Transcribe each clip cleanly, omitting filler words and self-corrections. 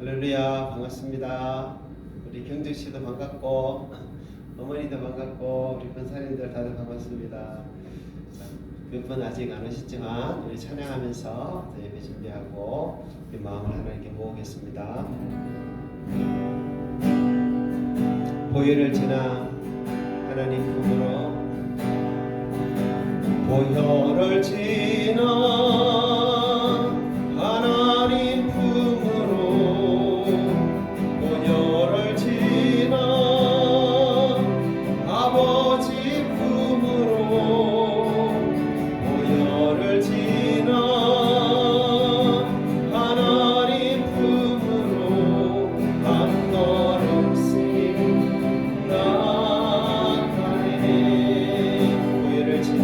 할렐루야, 반갑습니다. 우리 경정 씨도 반갑고 어머니도 반갑고 우리 권사님들 다들 반갑습니다. 몇 분 아직 안 오셨지만 우리 찬양하면서 예배 준비하고 우리 마음을 하나님께 모으겠습니다. 보혈을 지나 하나님 품으로, 보혈을 지나 하나님 품으로, 보혈을 지나 아버지 품으로, 보혈을 지나 하나님 품으로 한 걸음씩 나아가네. 보혈을 지나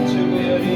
주구열이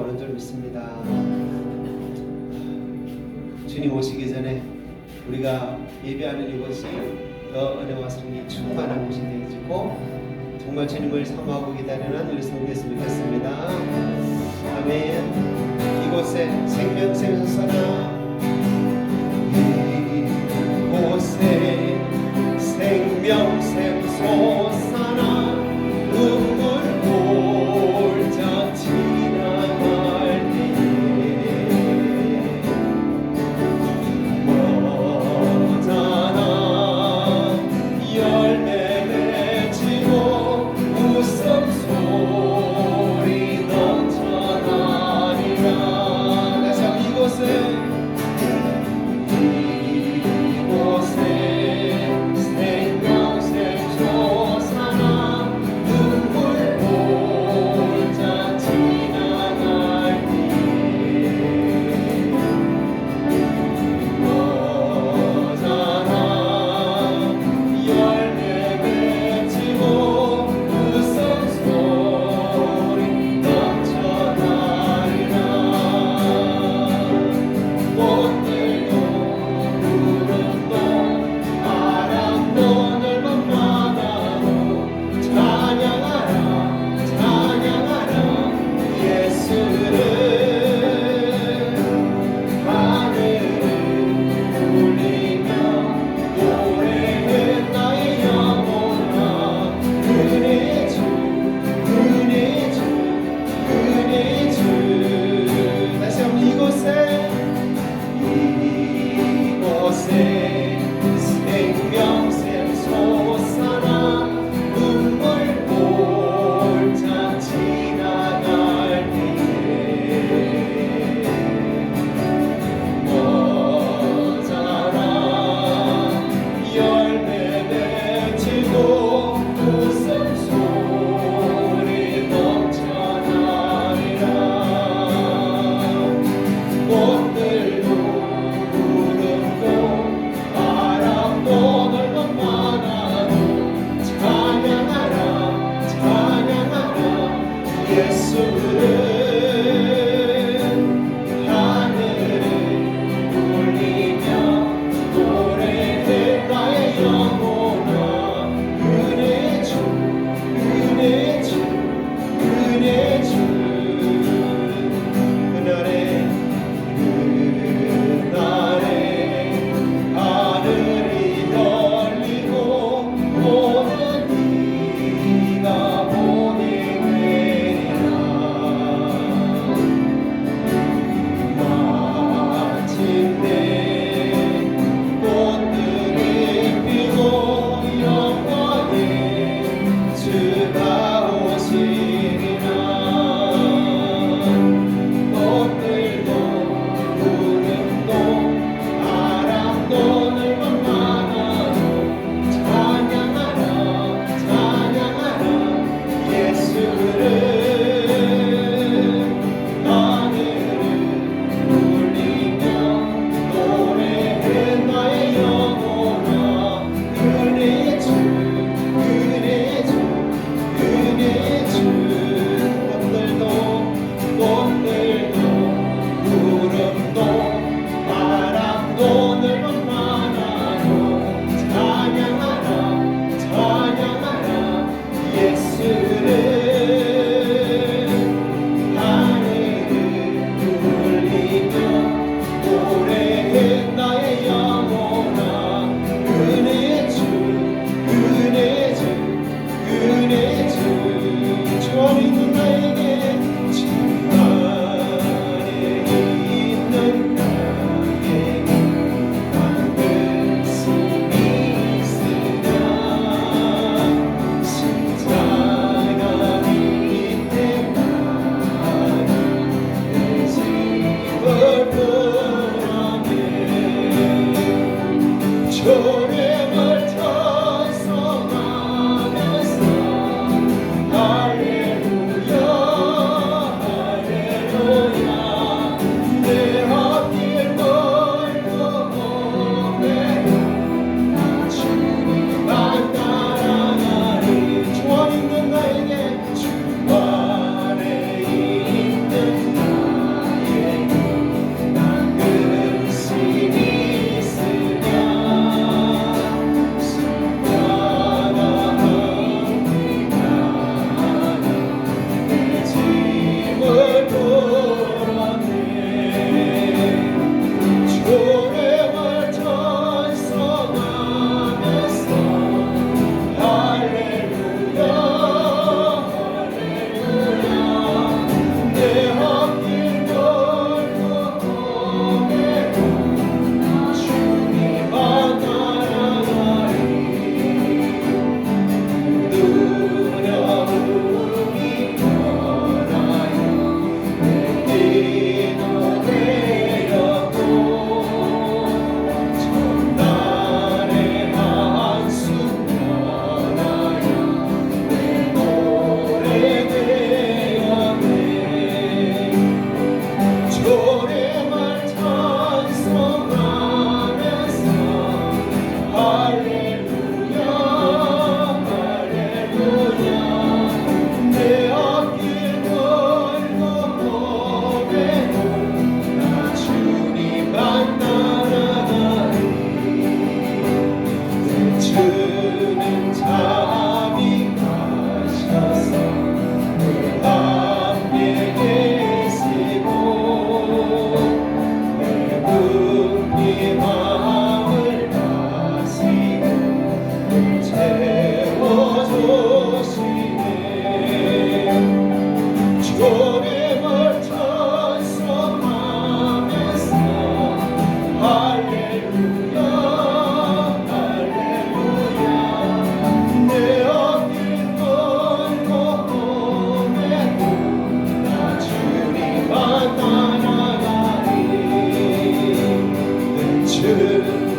오는 줄 믿습니다. 주님 오시기 전에 우리가 예배하는 이곳이 더 은혜와 성리 충만한 곳이 되어지고 정말 주님을 사모하고 기다리는 우리 성도 됐으면 좋겠습니다. 아멘. 이곳에 생명샘소나 이곳에 생명샘소사나 눈물 골자 지나갈 때에 머자나 열매 맺히고 웃음소리 넘쳐나리라. 다시 한번 이곳에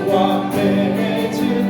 은화해진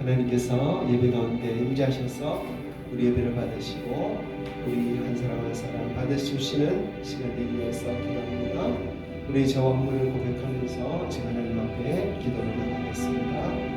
하나님께서 예배 가운데 임재하셔서 우리 예배를 받으시고 우리 한 사람 한 사람 받으시는 시간 되기 위해서 기도합니다. 우리 저와 헌물을 고백하면서 지금 하나님 앞에 기도를 나가겠습니다.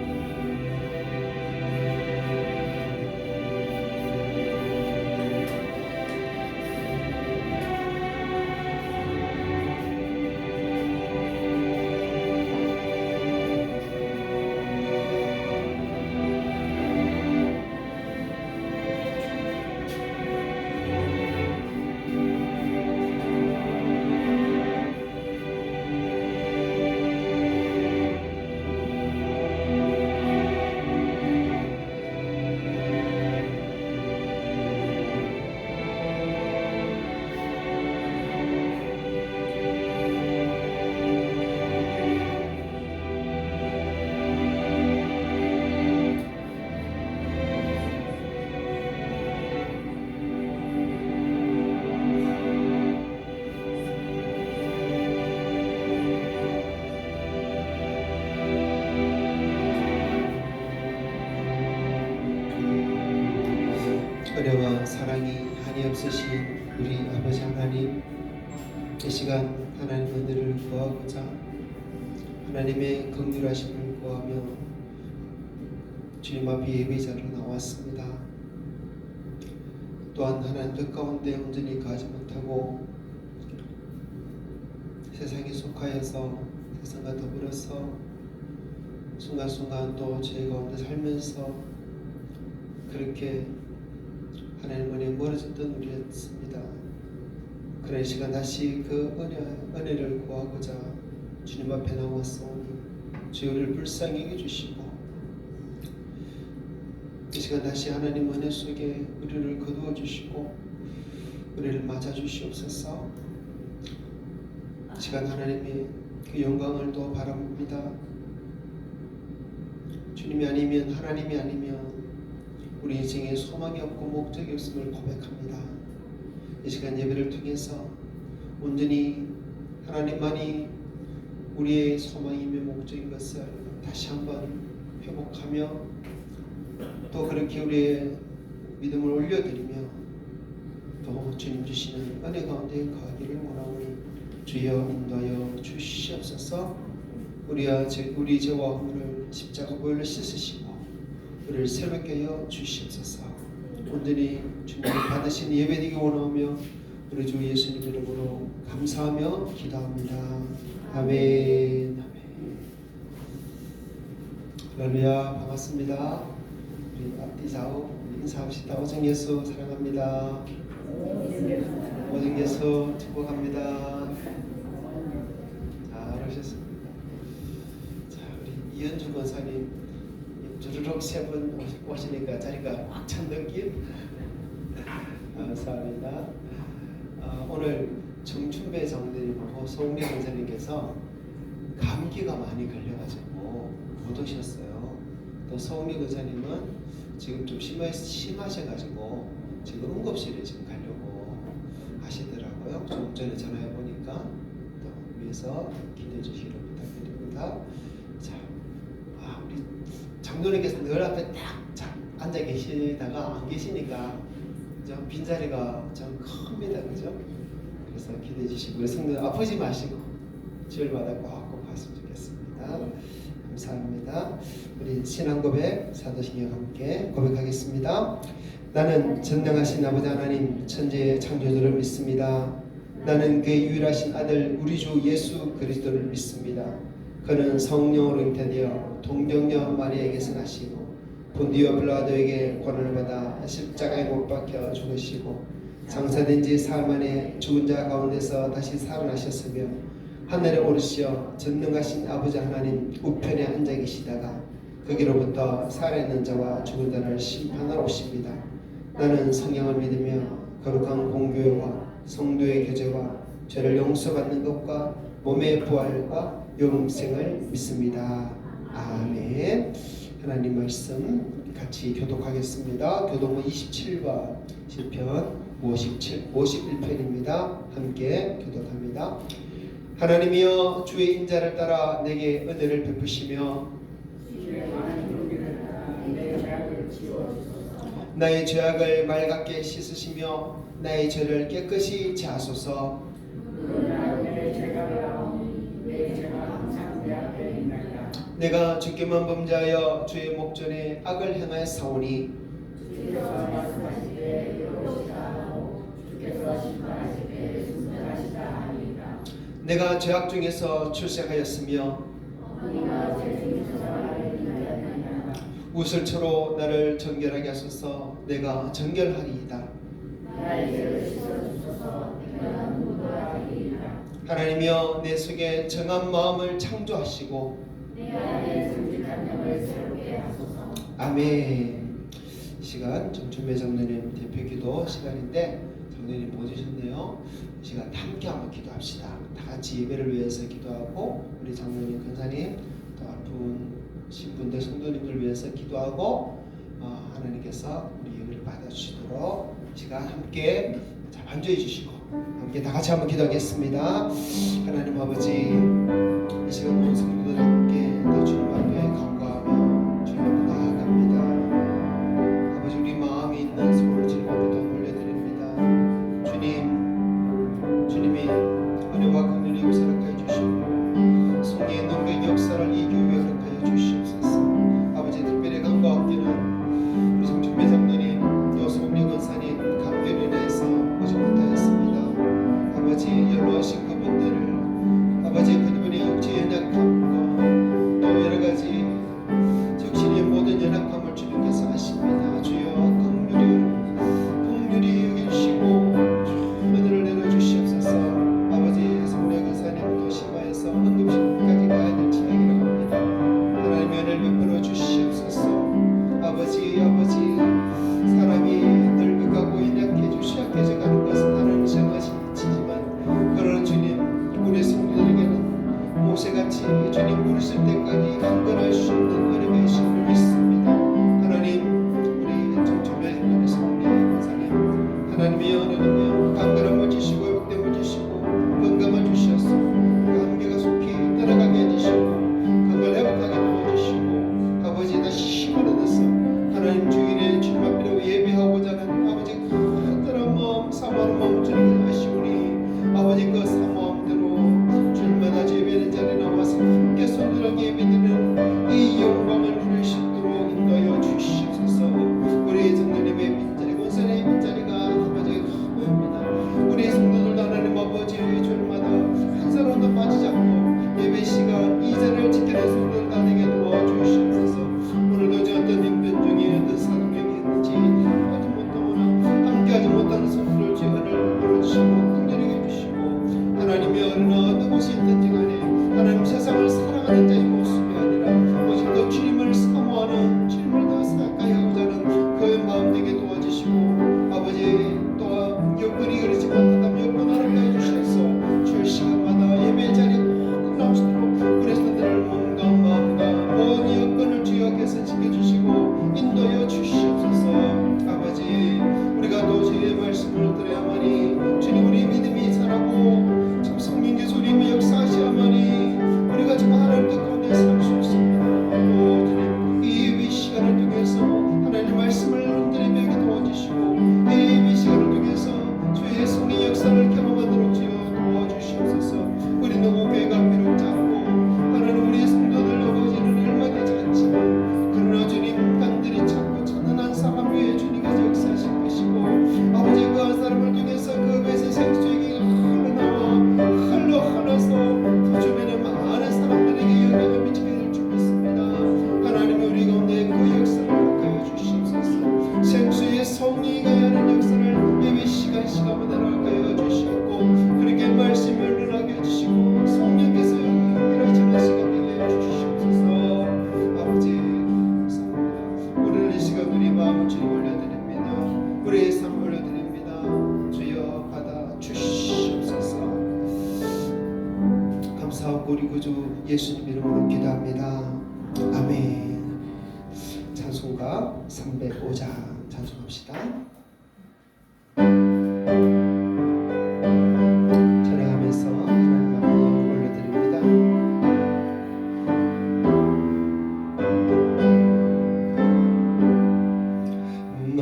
은혜와 사랑이 한이 없으신 우리 아버지 하나님, 이 시간 하나님 은혜를 구하고자 하나님의 긍휼하심을 구하며 주님 앞에 예배자로 나왔습니다. 또한 하나님 뜻 가운데 온전히 가지 못하고 세상에 속하여서 세상과 더불어서 순간순간 또 죄 가운데 살면서 그렇게 하나님 은혜에 멀어졌던 우리였습니다. 그런 시간 다시 그 은혜를 구하고자 주님 앞에 나왔사오니 주여 우리를 불쌍히 여겨주시고 이 시간 다시 하나님 은혜 속에 우리를 거두어 주시고 우리를 맞아 주시옵소서. 이 시간 하나님의 그 영광을 또 바랍니다. 주님이 아니면 하나님이 아니면 우리 인생에 소망이 없고 목적이 없음을 고백합니다. 이 시간 예배를 통해서 온전히 하나님만이 우리의 소망이며 목적인 것을 다시 한번 회복하며 또 그렇게 우리의 믿음을 올려드리며 또 주님 주시는 은혜 가운데 거하기를 원하오니 주여 인도하여 주시옵소서. 우리 죄와 허물을 십자가 보혈로 씻으시고 우리를 새롭게 하여 주시옵소서. 온전히 주님을 받으신 예배되기 원하며 우리 주 예수님 이름으로 감사하며 기도합니다. 아멘. 할렐루야. 반갑습니다. 우리 앞뒤 좌우 인사합시다. 오정 예수 사랑합니다. 오정 예수 축복합니다. 잘 오셨습니다. 자, 우리 이현주 권사님 주르륵 세 분 오시니까 자리가 꽉 찬 느낌? 감사합니다. 오늘 정춘배 장로님하고 송리 권사님께서 감기가 많이 걸려가지고 못 오셨어요. 또 송리 권사님은 지금 좀 심하셔가지고 지금 응급실에 지금 가려고 하시더라고요. 좀 전에 전화해 보니까 또 위해서 기대해 주시기를 부탁드립니다. 자, 우리 장로님께서 늘 앞에 딱 앉아 계시다가 안 계시니까 빈자리가 좀 큽니다. 그죠? 기도해 주시고 우리 성도들 아프지 마시고 주일마다 꼭 봤으면 좋겠습니다. 감사합니다. 우리 신앙 고백 사도신경 함께 고백하겠습니다. 나는 전능하신 아버지 하나님 천지의 창조주를 믿습니다. 나는 그의 유일하신 아들 우리 주 예수 그리스도를 믿습니다. 그는 성령으로 잉태되어 동정녀 마리아에게서 나시고 본디오 빌라도에게 고난을 받아 십자가에 못 박혀 죽으시고 장사된 지 사흘 만에 죽은 자 가운데서 다시 살아나셨으며 하늘에 오르시어 전능하신 아버지 하나님 우편에 앉아 계시다가 거기로부터 살아있는 자와 죽은 자를 심판하러 오십니다. 나는 성령을 믿으며 거룩한 공교회와 성도의 교제와 죄를 용서받는 것과 몸의 부활과 영생을 믿습니다. 아멘. 하나님 말씀 같이 교독하겠습니다. 교독은 27번 시편 51편입니다. 함께 교독합니다. 하나님이여 주의 인자를 따라 내게 은혜를 베푸시며 나의 죄악을 맑게 씻으시며 나의 죄를 깨끗이 제하소서. 내가 주께만 범죄하여 주의 목전에 악을 행하였사오니 내가 죄악 중에서 출생하였으며 우슬초로 나를 정결하게 하소서. 내가 정결하리이다. 하나님이여 내 속에 정한 마음을 창조하시고 아멘. 시간 정춘배 장로님 대표기도 시간인데 장로님 모시셨네요. 이 시간 함께 한번 기도합시다. 다 같이 예배를 위해서 기도하고 우리 장로님 권사님 또 아픈 신분들 성도님들 위해서 기도하고 하나님께서 우리 예배를 받아주시도록 시간 함께 반주해 주시고 함께 다 같이 한번 기도하겠습니다. 하나님 아버지 이 시간 모든 성도들 함께 또 주님 앞에 간구하며 주님 앞에 나아갑니다. 아버지 우리 마음에 있는 소원을 주님 앞에 다 올려드립니다. 주님이 은혜와 긍휼이 역사하여 주시고 성령의 능력 역사를 이 교회에 허락하여 주시옵소서. 아버지 특별히 간구하기는 우리 정춘배 장로님 또 송리 권사님 감기로 인해서 오지 못하였습니다. 아버지 연로하신 그분들을 아버지 그분의 육체 연약함과 또 여러가지 정신의 모든 연약함을 주님께서 하십니다. 주여 긍휼히 여기시고 은혜를 내려주시옵소서. 아버지 성례 권사님도 심화해서 응급실까지 가야 될 지경이라고 합니다. 하나님의 은혜를 베풀어 주시옵소서. 아버지 사람이 늙어가고 연약해져 가는 것은 하나님 정하시지만 그러나 주님 우리 성도들에게는 모세같이 주님 부르실 때까지 강건할 수 있는 은혜가 있음을 믿습니다. 하나님 우리 정초배 우리 성리 권사님 하나님의 은혜는요 강건함을 주시고 회복됨을 주시고 건강을 주셔서 감기가 속히 떠나가게 해주시고 그걸 회복하게 도와주시고 아버지 다시 힘을 얻어서 하나님 주일에 주님 앞에 예배하고자 하는 아버지 간절한 마음 사모하는 마음 주님 하시오니 아버지 그 사모함대로 주님마다 예배하는 자리에 나와서 함께 손들하게 예배드리는 이 영광을 누릴 수 있도록 인도하여 주시옵소서. 우리 성도님의 빈자리 권사님의 빈자리가 아버지 보입니다. 우리 성도들도 하나님 아버지 주일마다 한 사람도 빠지지 않고 예배 시간 이 자리를 지키는 성도들 다 되게 도와주시옵소서. 오늘도 저 어떤 형편 중에 어떤 사동력이 있는지 하지 못하거나 함께하지 못하는 성도들 죄를 벌어주시고 긍휼히 해주시고 하나님 받고 우리 구주 예수님 이름으로 기도합니다. 아멘. 찬송가 305장 찬송합시다. 찬양하면서 하나님 앞에 올려드립니다. 나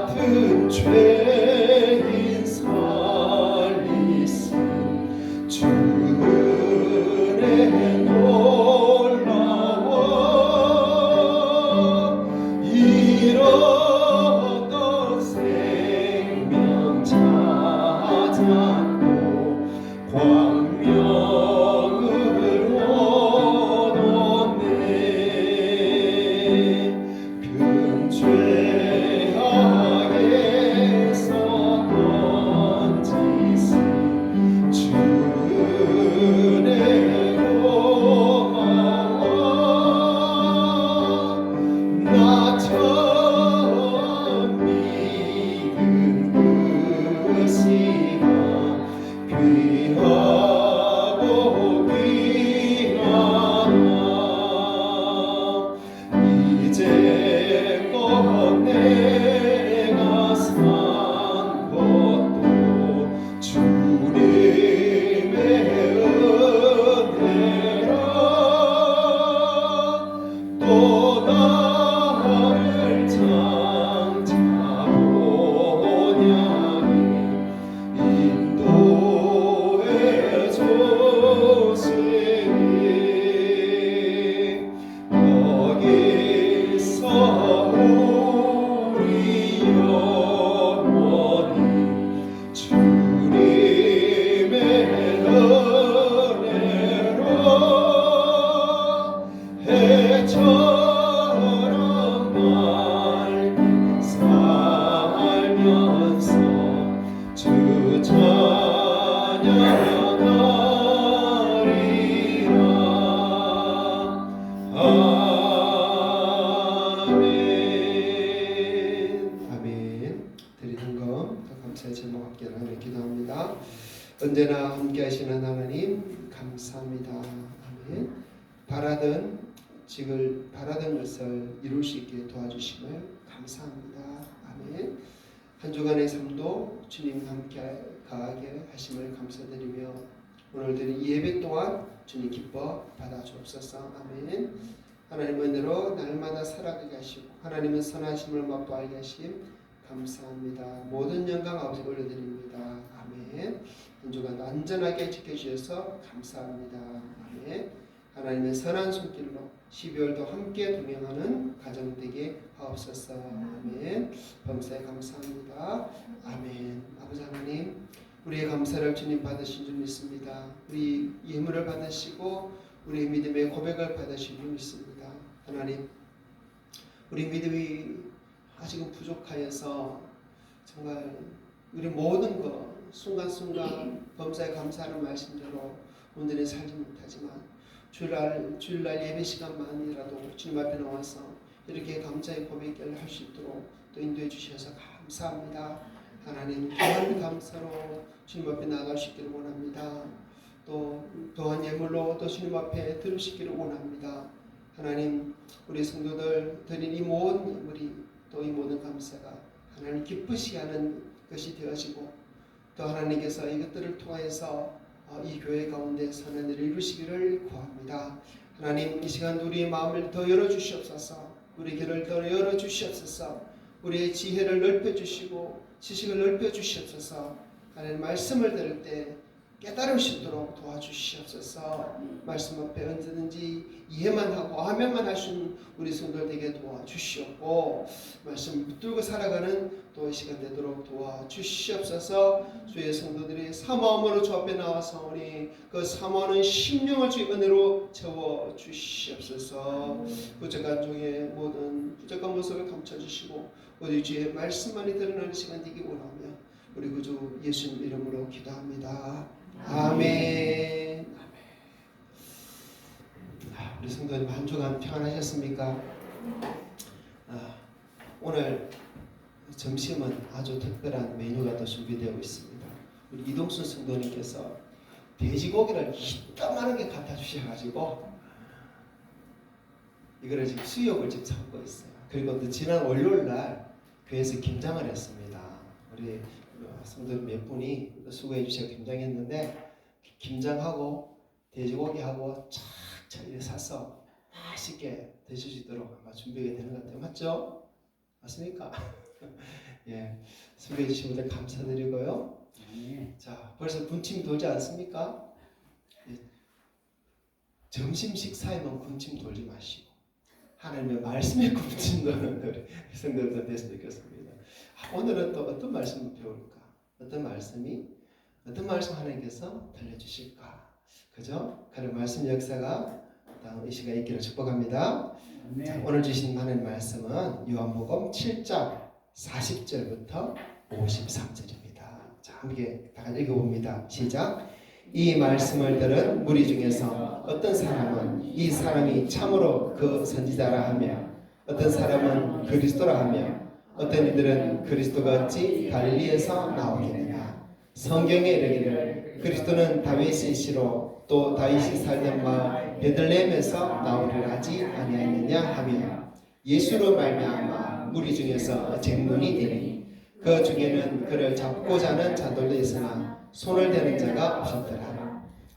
같은 죄인 살리신 주 은혜 놀라워 잃었던 생명 찾았고 광명을 얻었네. 큰 죄악에서 건지신 주 은혜 고마워. 나처럼 믿은 그 시간 귀하고 귀하다. 이제껏 내가 산 것도 주님의 은혜라. 또 나를 장차보냐니 인도해 주시니 거기서 우리 영원히 주님의 은혜로 해처럼 맑게 살면서 주 찬양하리라. 아멘. 아멘. 드리는 것 감사의 제목 함께 하나님 기도합니다. 언제나 함께 하시는 하나님 감사합니다. 아멘. 바라던 것을 이룰 수 있게 도와주심을 감사합니다. 아멘. 한 주간의 삶도 주님 함께 가게 하심을 감사드리며 오늘 드린 이 예배 동안 주님 기뻐 받아 주옵소서. 아멘. 하나님 은혜로 날마다 살아가게 하시고 하나님은 선하심을 맛보게 하심 감사합니다. 모든 영광 아버지 올려드립니다. 아멘. 한 주간 안전하게 지켜주셔서 감사합니다. 아멘. 하나님의 선한 손길로 12월도 함께 동행하는 가정 되게 하옵소서. 아멘. 범사에 감사합니다. 아멘. 아버지 하나님, 우리의 감사를 주님 받으신 줄 믿습니다. 우리 예물을 받으시고 우리의 믿음의 고백을 받으신 줄 믿습니다. 하나님, 우리 믿음이 아직은 부족하여서 정말 우리 모든 것 순간순간 범사에 감사하는 말씀대로 온전히 살지 못하지만 주일날 예배 시간만이라도 주님 앞에 나와서 이렇게 감사의 고백을 할 수 있도록 또 인도해 주셔서 감사합니다. 하나님, 또한 감사로 주님 앞에 나아갈 수 있기를 원합니다. 또한 예물로 또 주님 앞에 들으시기를 원합니다. 하나님, 우리 성도들 드린 이 모든 예물이 또 이 모든 감사가 하나님 기쁘시게 하는 것이 되어지고 또 하나님께서 이것들을 통하여서 이 교회 가운데 선한 일을 이루시기를 구합니다. 하나님, 이 시간 우리의 마음을 더 열어주시옵소서. 우리 귀를 더 열어주시옵소서. 우리의 지혜를 넓혀주시고 지식을 넓혀주시옵소서. 하나님, 말씀을 들을 때 깨달을 수 있도록 도와주시옵소서. 말씀 앞에 언제든지 이해만 하고 아멘만 할 수 있는 우리 성도들 되게 도와주시옵고 말씀 붙들고 살아가는 또 이 시간 되도록 도와주시옵소서. 주의 성도들이 사모함으로 주 앞에 나와서 우리 그 사모하는 심령을 주의 은혜로 채워주시옵소서. 부족한 중에 모든 부족한 모습을 감춰주시고 우리 주의 말씀만이 드러나는 시간 되기 원하며 우리 구주 예수님 이름으로 기도합니다. 아멘. 우리 성도님 한 주간 평안하셨습니까? 오늘 점심은 아주 특별한 메뉴가 또 준비되어 있습니다. 우리 이동순 성도님께서 돼지고기를 이따만하게 갖다 주셔가지고 이거를 지금 수육을 지금 삼고 있어요. 그리고 또 지난 월요일 날 교회에서 김장을 했습니다. 우리 성도들 몇 분이 수고해 주셔서 김장했는데 김장하고 돼지고기하고 착착 이렇게 사서 맛있게 드실 수 있도록 아마 준비가 되는 것 같아요. 맞죠? 맞습니까? 예, 수고해 주신 분들 감사드리고요. 자, 벌써 군침 돌지 않습니까? 예, 점심 식사에만 군침 돌지 마시고 하나님의 말씀에 군침 도는 우리 성도들 됐으면 좋겠습니다. 오늘은 또 어떤 말씀을 배울까? 어떤 말씀 하나님께서 들려주실까? 그죠? 그런 말씀 역사가 다음 이 시간에 있기를 축복합니다. 자, 오늘 주신 하나님 말씀은 요한복음 7장 40절부터 53절입니다. 자, 함께 다 같이 읽어봅니다. 시작. 이 말씀을 들은 무리 중에서 어떤 사람은 이 사람이 참으로 그 선지자라 하며 어떤 사람은 그리스도라 하며 어떤 이들은 그리스도가 어찌 갈릴리에서 나오겠느냐. 성경에 이르기를 그리스도는 다윗의 씨로 또 다윗이 살던 마을 베들레헴에서 나오리라 하지 아니하였느냐 하며 예수로 말미암아 무리 중에서 쟁론이 되니 그 중에는 그를 잡고자 하는 자들도 있으나 손을 대는 자가 없었더라.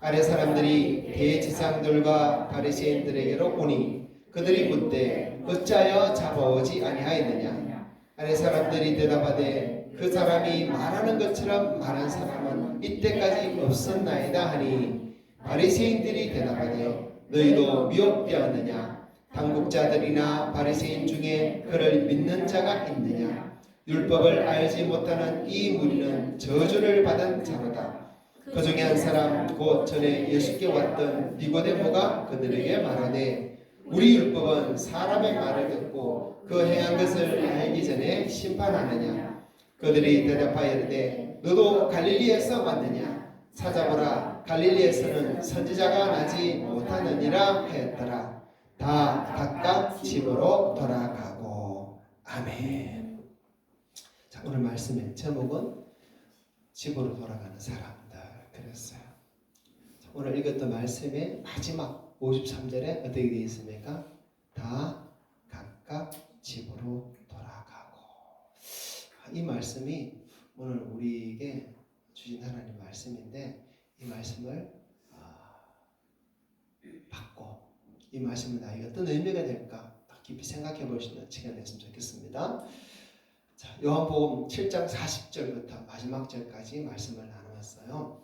아래 사람들이 대지상들과 바리새인들에게로 오니 그들이 묻되 어찌하여 잡아오지 아니하였느냐. 아래 사람들이 대답하되 그 사람이 말하는 것처럼 말한 사람은 이때까지 없었나이다 하니 바리새인들이 대답하되 너희도 미혹되었느냐. 당국자들이나 바리새인 중에 그를 믿는 자가 있느냐. 율법을 알지 못하는 이 무리는 저주를 받은 자로다. 그 중에 한 사람 곧 전에 예수께 왔던 니고데모가 그들에게 말하되 우리 율법은 사람의 말을 듣고 그 행한 것을 알기 전에 심판하느냐. 그들이 대답하여 이르되 너도 갈릴리에서 왔느냐. 찾아보라 갈릴리에서는 선지자가 나지 못하느니라 하였더라. 다 각각 집으로 돌아가고. 아멘. 자, 오늘 말씀의 제목은 집으로 돌아가는 사람들 그랬어요. 자, 오늘 읽었던 말씀의 마지막 53절에 어떻게 되어 있습니까? 다 각각 집으로 돌아가고. 이 말씀이 오늘 우리에게 주신 하나님 말씀인데 이 말씀을 받고 이 말씀은 나에게 어떤 의미가 될까 더 깊이 생각해 볼 수 있는 시간이 됐으면 좋겠습니다. 자, 요한복음 7장 40절부터 마지막 절까지 말씀을 나누었어요.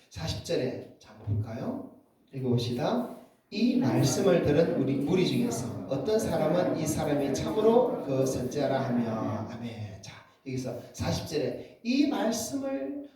40절에 자 한번 볼까요? 읽어봅시다. 이 말씀을 들은 우리 무리 중에서 어떤 사람은 이 사람이 참으로 그 선지자라 하며. 아멘. 자, 여기서 40절에 이 말씀을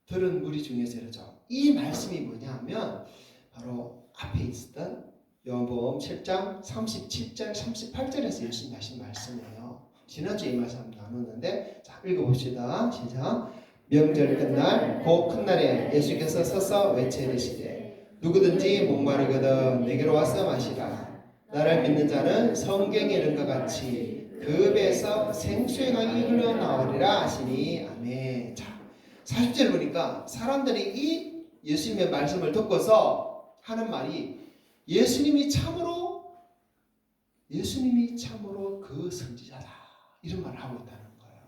들은 무리 중에서 이러죠. 이 말씀이 뭐냐면 바로 앞에 있었던 요한복음 7장 37절 38절에서 예수님이 하신 말씀이에요. 지난주에 이 말씀 나눴는데 자 읽어봅시다. 시작. 명절 끝날 곧 큰 날에 예수께서 서서 외치시되 누구든지 목마르거든 내게로 와서 마시라. 나를 믿는 자는 성경에 이른 것 같이 그 배에서 생수의 강이 흘러나오리라 하시니. 아멘. 자 40절 보니까 사람들이 이 예수님의 말씀을 듣고서 하는 말이 예수님이 참으로 그 선지자다 이런 말을 하고 있다는 거예요.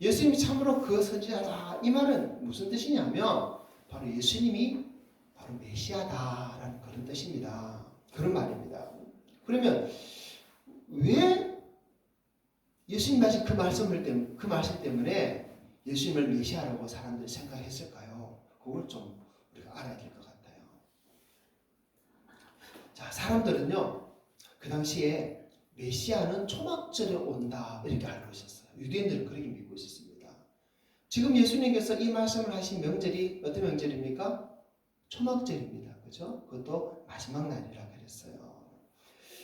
예수님이 참으로 그 선지자다 이 말은 무슨 뜻이냐면 바로 예수님이 바로 메시아다라는 그런 뜻입니다. 그런 말입니다. 그러면 왜 예수님이 하신 그 말씀 때문에 예수님을 메시아라고 사람들이 생각했을까요? 그걸 좀 우리가 알아야 될 것 같아요. 자, 사람들은요 그 당시에 메시아는 초막절에 온다 이렇게 알고 있었어요. 유대인들은 그렇게 믿고 있었습니다. 지금 예수님께서 이 말씀을 하신 명절이 어떤 명절입니까? 초막절입니다. 그죠? 그것도 마지막 날이라 그랬어요.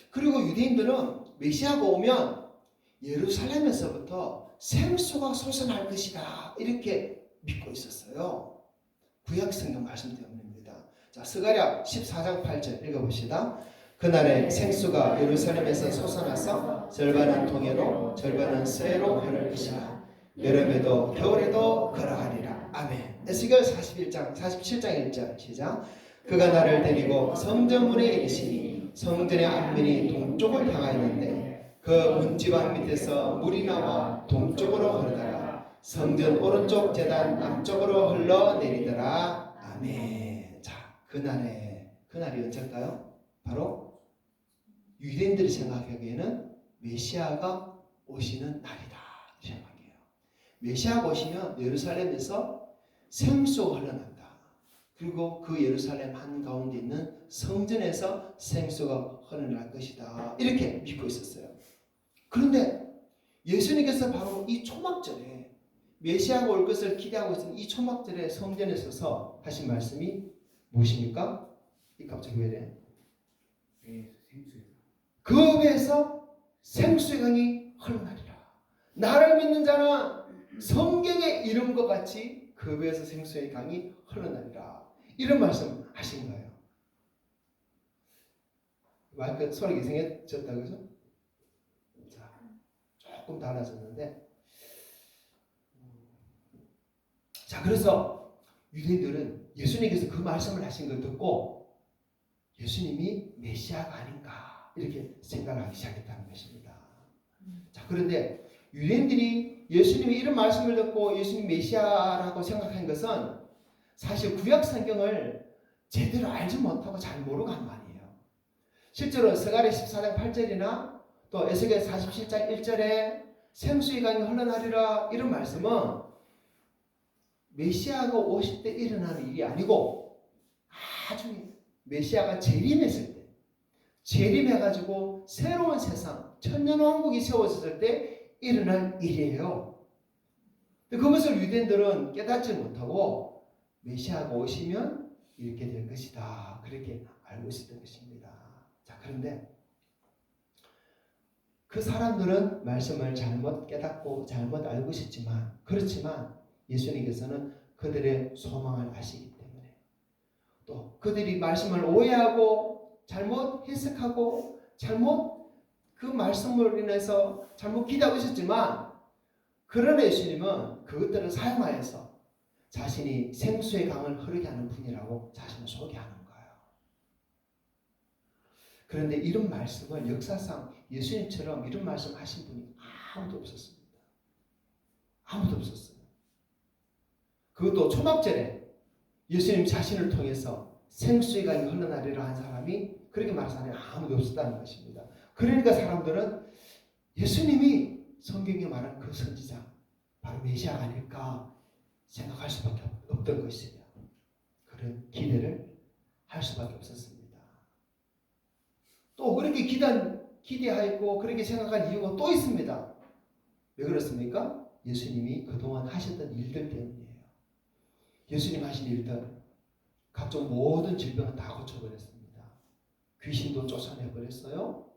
그리고 유대인들은 메시아가 오면 예루살렘에서부터 생수가 솟아날 것이다 이렇게 믿고 있었어요. 구약 성경 말씀 때문입니다. 자, 스가랴 14장 8절 읽어봅시다. 그날에 생수가 예루살렘에서 솟아나서 절반은 동해로 절반은 서해로 흐를 것이라. 여름에도 겨울에도 그러하리라. 아멘. 에스겔 47장 1절 시작. 그가 나를 데리고 성전문에 이르시니 성전의 앞면이 동쪽을 향하였는데 그 문지방 밑에서 물이 나와 동쪽으로 흐르다가 성전 오른쪽 제단 남쪽으로 흘러내리더라. 아멘. 자, 그날이 언제일까요? 바로 유대인들이 생각하기에는 메시아가 오시는 날이다 생각해요. 메시아가 오시면 예루살렘에서 생수가 흘러난다. 그리고 그 예루살렘 한가운데 있는 성전에서 생수가 흘러날 것이다. 이렇게 믿고 있었어요. 그런데 예수님께서 바로 이 초막절에 메시아가 올 것을 기대하고 있는 이 초막절에 성전에 서서 하신 말씀이 무엇입니까? 이 갑자기 왜 이래? 그 배에서 생수의 강이 흘러나리라. 나를 믿는 자는 성경에 이름과 같이 그 배에서 생수의 강이 흘러나리라. 이런 말씀 하신 거예요. 마이크 소리가 이상해졌다 그죠? 자, 조금 달라졌는데, 자, 그래서 유대인들은 예수님께서 그 말씀을 하신 걸 듣고 예수님이 메시아가 아닌가 이렇게 생각하기 시작했다는 것입니다. 자, 그런데 유대인들이 예수님이 이런 말씀을 듣고 예수님 메시아라고 생각한 것은 사실 구약 성경을 제대로 알지 못하고 잘 모르고 한 말이에요. 실제로 스가랴 14장 8절이나 또 에스겔 47장 1절에 생수의 강이 흘러나리라 이런 말씀은 메시아가 오실 때 일어나는 일이 아니고 나중에 메시아가 재림했을 때 재림해가지고 새로운 세상 천년왕국이 세워졌을 때 일어날 일이에요. 그것을 유대인들은 깨닫지 못하고 메시아가 오시면 이렇게 될 것이다. 그렇게 알고 있었던 것입니다. 자, 그런데 그 사람들은 말씀을 잘못 깨닫고 잘못 알고 있었지만 그렇지만 예수님께서는 그들의 소망을 아시기 때문에 또 그들이 말씀을 오해하고 잘못 해석하고 잘못 그 말씀으로 인해서 잘못 기대하고 있었지만 그러나 예수님은 그것들을 사용하여서 자신이 생수의 강을 흐르게 하는 분이라고 자신을 소개하는 거예요. 그런데 이런 말씀을 역사상 예수님처럼 이런 말씀 하신 분이 아무도 없었습니다. 아무도 없었어요. 그것도 초막절에 예수님 자신을 통해서 생수의 강이 흘러나리라 한 사람이 그렇게 말하는 사람이 아무도 없었다는 것입니다. 그러니까 사람들은 예수님이 성경에 말한 그 선지자 바로 메시아가 아닐까 생각할 수밖에 없던 것이에요. 그런 기대를 할 수밖에 없었습니다. 또 그렇게 기대하였고 그렇게 생각한 이유가 또 있습니다. 왜 그렇습니까? 예수님이 그동안 하셨던 일들 때문이에요. 예수님 하신 일들 각종 모든 질병은 다 고쳐버렸습니다. 귀신도 쫓아내버렸어요.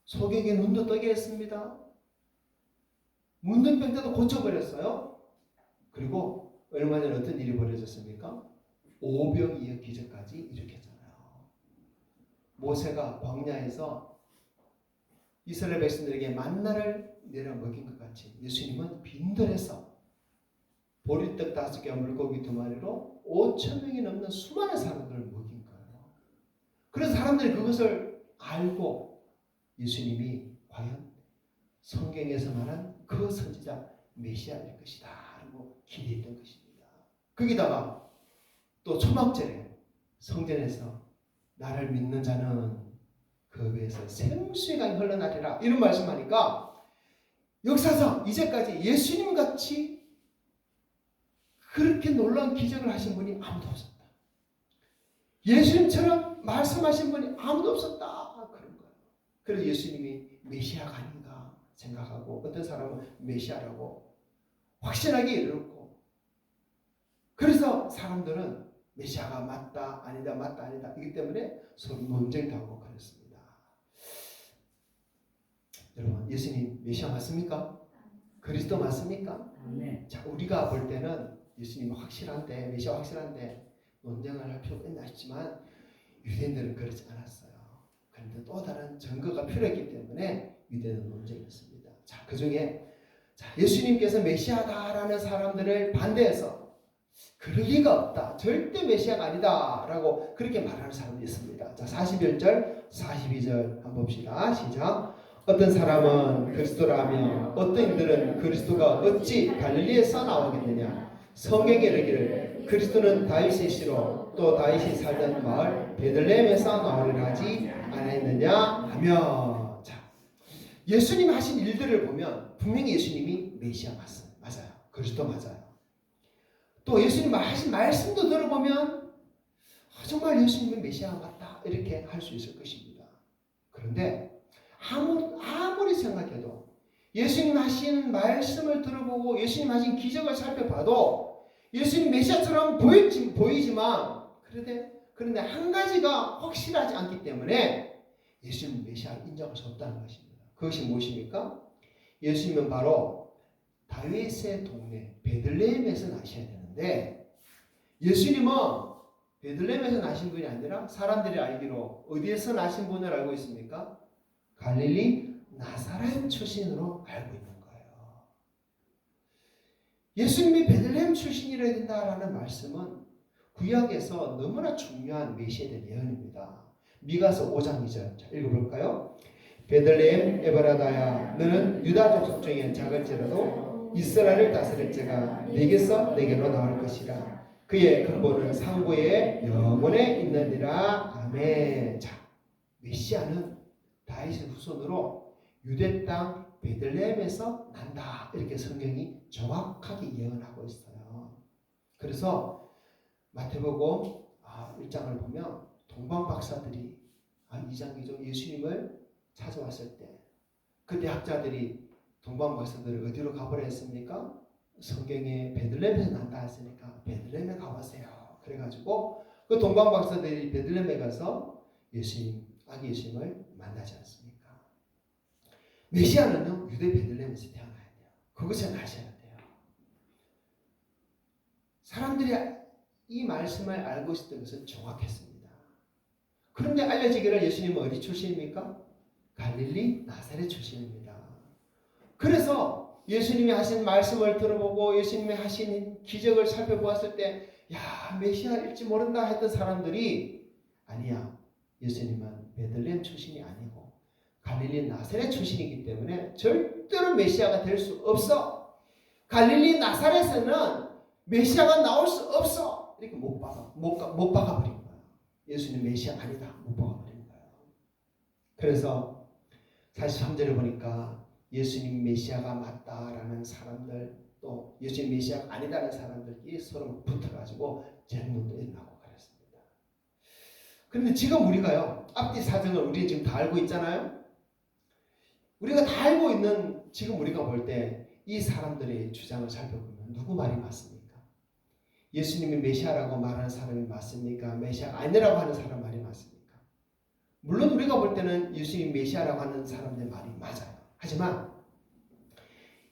소경의 눈도 뜨게 했습니다. 문둥병자도 고쳐버렸어요. 그리고 얼마 전에 어떤 일이 벌어졌습니까? 오병이어 기적까지 일으켰잖아요. 모세가 광야에서 이스라엘 백성들에게 만나를 내려 먹인 것 같이 예수님은 빈들에서 보리떡 5개와 물고기 2마리로 5,000명이 넘는 수많은 사람들을 먹인 거예요. 그래서 사람들이 그것을 알고 예수님이 과연 성경에서 말한 그 선지자 메시아일 것이다 라고 기대했던 것입니다. 거기다가 또 초막절에 성전에서 나를 믿는 자는 그 배에서 생수의 강이 흘러나리라 이런 말씀하니까 역사상 이제까지 예수님같이 그렇게 놀라운 기적을 하신 분이 아무도 없었다. 예수님처럼 말씀하신 분이 아무도 없었다. 그런 거예요. 그래서 예수님이 메시아가 아닌가 생각하고 어떤 사람은 메시아라고 확실하게 이르고 그래서 사람들은 메시아가 맞다 아니다 맞다 아니다 이기 때문에 서로 논쟁도 하고 그랬습니다. 여러분 예수님 메시아 맞습니까? 그리스도 맞습니까? 네. 자, 우리가 볼 때는 예수님 확실한데 메시아 확실한데 논쟁을 할 필요가 있나 싶지만 유대인들은 그렇지 않았어요. 그런데 또 다른 증거가 필요했기 때문에 유대인은 논쟁이었습니다. 자, 그 중에 예수님께서 메시아다라는 사람들을 반대해서 그럴 리가 없다. 절대 메시아가 아니다. 라고 그렇게 말하는 사람이 있습니다. 자, 41절, 42절 한번 봅시다. 시작. 어떤 사람은 그리스도라며 어떤 이들은 그리스도가 어찌 갈릴리에서 나오겠느냐. 성경에 이르기를 그리스도는 다윗의 씨로 또 다윗이 살던 마을 베들레헴에서 나오리라 하지 않았느냐 하며. 자, 예수님 하신 일들을 보면 분명히 예수님이 메시아 맞아요. 그리스도 맞아요. 또 예수님 하신 말씀도 들어보면 정말 예수님은 메시아가 맞다 이렇게 할 수 있을 것입니다. 그런데 아무리 생각해도 예수님 하신 말씀을 들어보고 예수님 하신 기적을 살펴봐도 예수님 메시아처럼 보이지만 그런데 한 가지가 확실하지 않기 때문에 예수님은 메시아를 인정할 수 없다는 것입니다. 그것이 무엇입니까? 예수님은 바로 다윗의 동네 베들레헴에서 나셔야 되는데 예수님은 베들레헴에서 나신 분이 아니라 사람들이 알기로 어디에서 나신 분을 알고 있습니까? 갈릴리 나사렛 출신으로 알고 있는 거예요. 예수님이 베들레헴 출신이라 된다라는 말씀은 구약에서 너무나 중요한 메시아에 대한 예언입니다. 미가서 5장 2절 자, 읽어볼까요? 베들레헴 에브라다야 너는 유다 족속 중에 작을지라도 이스라엘을 다스릴 자가 네게서 네게로 나올 것이라. 그의 근본은 상고의 영원에 있느니라. 아멘. 자, 메시아는 다윗의 후손으로 유대 땅 베들레헴에서 난다. 이렇게 성경이 정확하게 예언하고 있어요. 그래서 마태복음 1장을 보면 동방 박사들이 2장이죠. 예수님을 찾아왔을 때 그때 학자들이 동방 박사들을 어디로 가보라 했습니까? 성경에 베들레헴에서 난다 했으니까 베들레헴에 가보세요. 그래가지고 그 동방 박사들이 베들레헴에 가서 아기 예수님을 만나지 않습니까? 메시아는요 유대 베들레헴에서 태어나야 돼요. 그것을 아셔야 돼요. 사람들이 이 말씀을 알고 있었던 것은 정확했습니다. 그런데 알려지기를 예수님은 어디 출신입니까? 갈릴리 나사렛 출신입니다. 그래서 예수님이 하신 말씀을 들어보고 예수님이 하신 기적을 살펴보았을 때 야 메시아일지 모른다 했던 사람들이 아니야. 예수님은 베들레헴 출신이 아니고 갈릴리 나사렛 출신이기 때문에 절대로 메시아가 될 수 없어. 갈릴리 나사렛에는 메시아가 나올 수 없어. 이렇게 못 박아버린 거야. 예수님 메시아 아니다. 못 박아버린 거야. 그래서 43절에 보니까 예수님 메시아가 맞다라는 사람들 또 예수님 메시아가 아니다라는 사람들끼리 서로 붙어가지고 전문도 일어나고 그랬습니다. 그런데 지금 우리가요 앞뒤 사정을 우리 지금 다 알고 있잖아요. 우리가 다 알고 있는 지금 우리가 볼 때 이 사람들의 주장을 살펴보면 누구 말이 맞습니까? 예수님이 메시아라고 말하는 사람이 맞습니까? 메시아가 아니라고 하는 사람 말이 맞습니까? 물론 우리가 볼 때는 예수님 메시아라고 하는 사람들 말이 맞아요. 하지만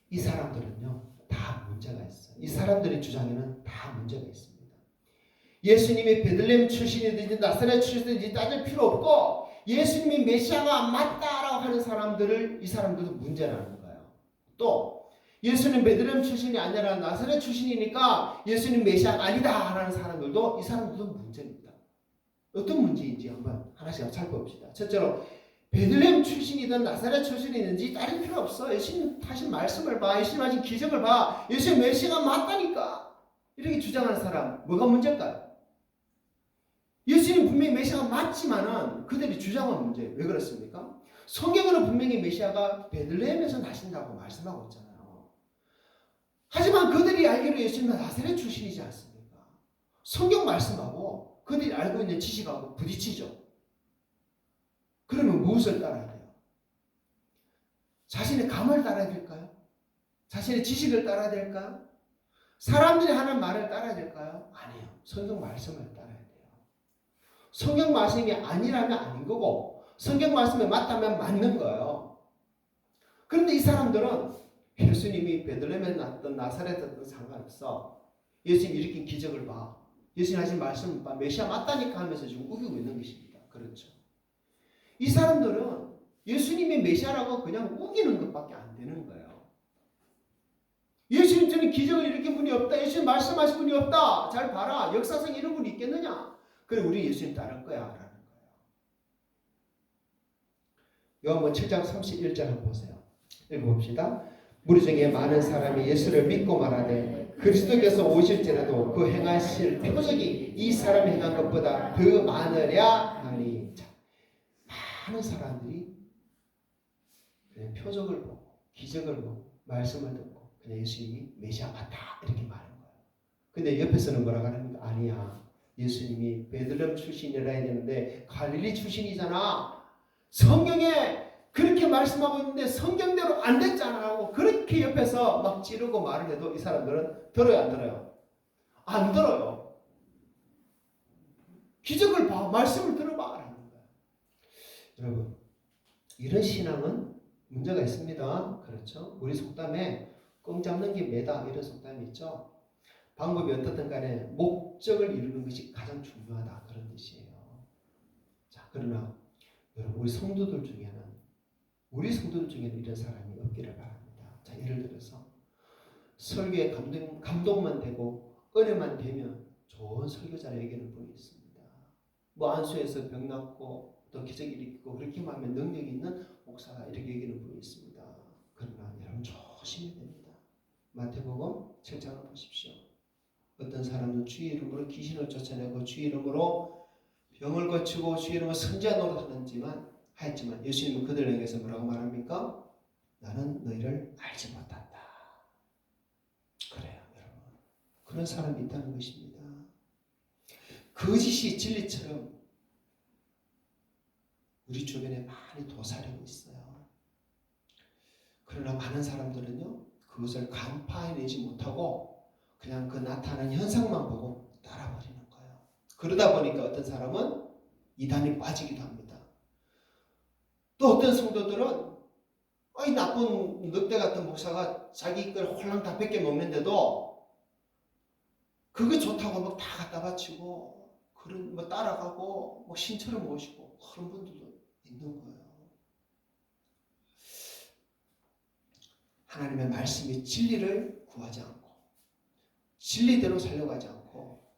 이 사람들은요 다 문제가 있어요. 이 사람들의 주장에는 다 문제가 있습니다. 예수님이 베들레헴 출신이든지 나사렛 출신이든지 따질 필요 없고 예수님이 메시아가 맞다라고 하는 이 사람들도 문제라는 거예요. 또 예수님 베들레헴 출신이 아니라 나사렛 출신이니까 예수님 메시아가 아니다라는 사람들도 이 사람들도 문제입니다. 어떤 문제인지 한번 하나씩 살펴봅시다. 첫째로 베들레헴 출신이든 나사렛 출신이든지 따를 필요 없어. 예수님 하신 말씀을 봐. 예수님 하신 기적을 봐. 예수님 메시아가 맞다니까. 이렇게 주장하는 사람 뭐가 문제일까요? 예수님 분명히 메시아가 맞지만은 그들이 주장한 문제 왜 그렇습니까? 성경으로 분명히 메시아가 베들레헴에서 나신다고 말씀하고 있잖아요. 하지만 그들이 알기로 예수님은 나사렛 출신이지 않습니까? 성경 말씀하고 그들이 알고 있는 지식하고 부딪히죠. 그러면 무엇을 따라야 돼요? 자신의 감을 따라야 될까요? 자신의 지식을 따라야 될까요? 사람들이 하는 말을 따라야 될까요? 아니요. 성경 말씀을 따라야 돼요. 성경 말씀이 아니라면 아닌 거고 성경 말씀이 맞다면 맞는 거예요. 그런데 이 사람들은 예수님이 베들레헴에 났던 나사렛에 났던 상관없어. 예수님이 일으킨 기적을 봐. 예수님 하신 말씀을 봐. 메시아 맞다니까 하면서 지금 우기고 있는 것입니다. 그렇죠. 이 사람들은 예수님이 메시아라고 그냥 우기는 것밖에 안 되는 거예요. 예수님 예수님 기적을 일으킨 분이 없다. 예수님 말씀하신 분이 없다. 잘 봐라. 역사상 이런 분이 있겠느냐? 그래 우리 예수님 따를 거야 라는 거예요. 요한복음 7장 31절 한번 보세요. 읽어봅시다. 무리 중에 많은 사람이 예수를 믿고 말하되 그리스도께서 오실지라도 그 행하실 표적이 이 사람이 행한 것보다 더 많으랴 하니. 자, 많은 사람들이 그냥 표적을 보고 기적을 보고 말씀을 듣고 그냥 예수님이 메시아 맞다 이렇게 말하는 거예요. 근데 옆에서는 뭐라고 하는 거 아니야. 예수님이 베들레헴 출신이라 해야 되는데 갈릴리 출신이잖아. 성경에 그렇게 말씀하고 있는데 성경대로 안 됐잖아 하고 그렇게 옆에서 막 찌르고 말을 해도 이 사람들은 들어요 안 들어요? 안 들어요. 기적을 봐. 말씀을 들어봐 라는 거예요. 여러분 이런 신앙은 문제가 있습니다. 그렇죠? 우리 속담에 껌 잡는 게 매다 이런 속담이 있죠. 방법이 어떻든 간에 목적을 이루는 것이 가장 중요하다 그런 뜻이에요. 자, 그러나 여러분 우리 성도들 중에는 이런 사람이 없기를 바랍니다. 자, 예를 들어서 설교에 감동만 되고 은혜만 되면 좋은 설교자를 얘기하는 분이 있습니다. 뭐 안수에서 병 낫고 또 기적 일으키고 그렇게만 하면 능력이 있는 목사가 이렇게 얘기하는 분이 있습니다. 그러나 여러분 조심해야 됩니다. 마태복음 7장을 보십시오. 어떤 사람은 주의 이름으로 귀신을 쫓아내고 주의 이름으로 병을 고치고 주의 이름으로 선지자 노릇하는지만 하였지만 예수님은 그들을 향해서 뭐라고 말합니까? 나는 너희를 알지 못한다. 그래요 여러분. 그런 사람이 있다는 것입니다. 거짓이 진리처럼 우리 주변에 많이 도사리고 있어요. 그러나 많은 사람들은요 그것을 간파해내지 못하고 그냥 그 나타나는 현상만 보고 따라버리는 거예요. 그러다 보니까 어떤 사람은 이단에 빠지기도 합니다. 또 어떤 성도들은 이 나쁜 늑대 같은 목사가 자기 걸 홀랑 다 뺏겨 먹는데도 그게 좋다고 막 다 갖다 바치고 그런 뭐 따라가고 뭐 신처럼 모시고 그런 분들도 있는 거예요. 하나님의 말씀이 진리를 구하지 않고 진리대로 살려가지 않고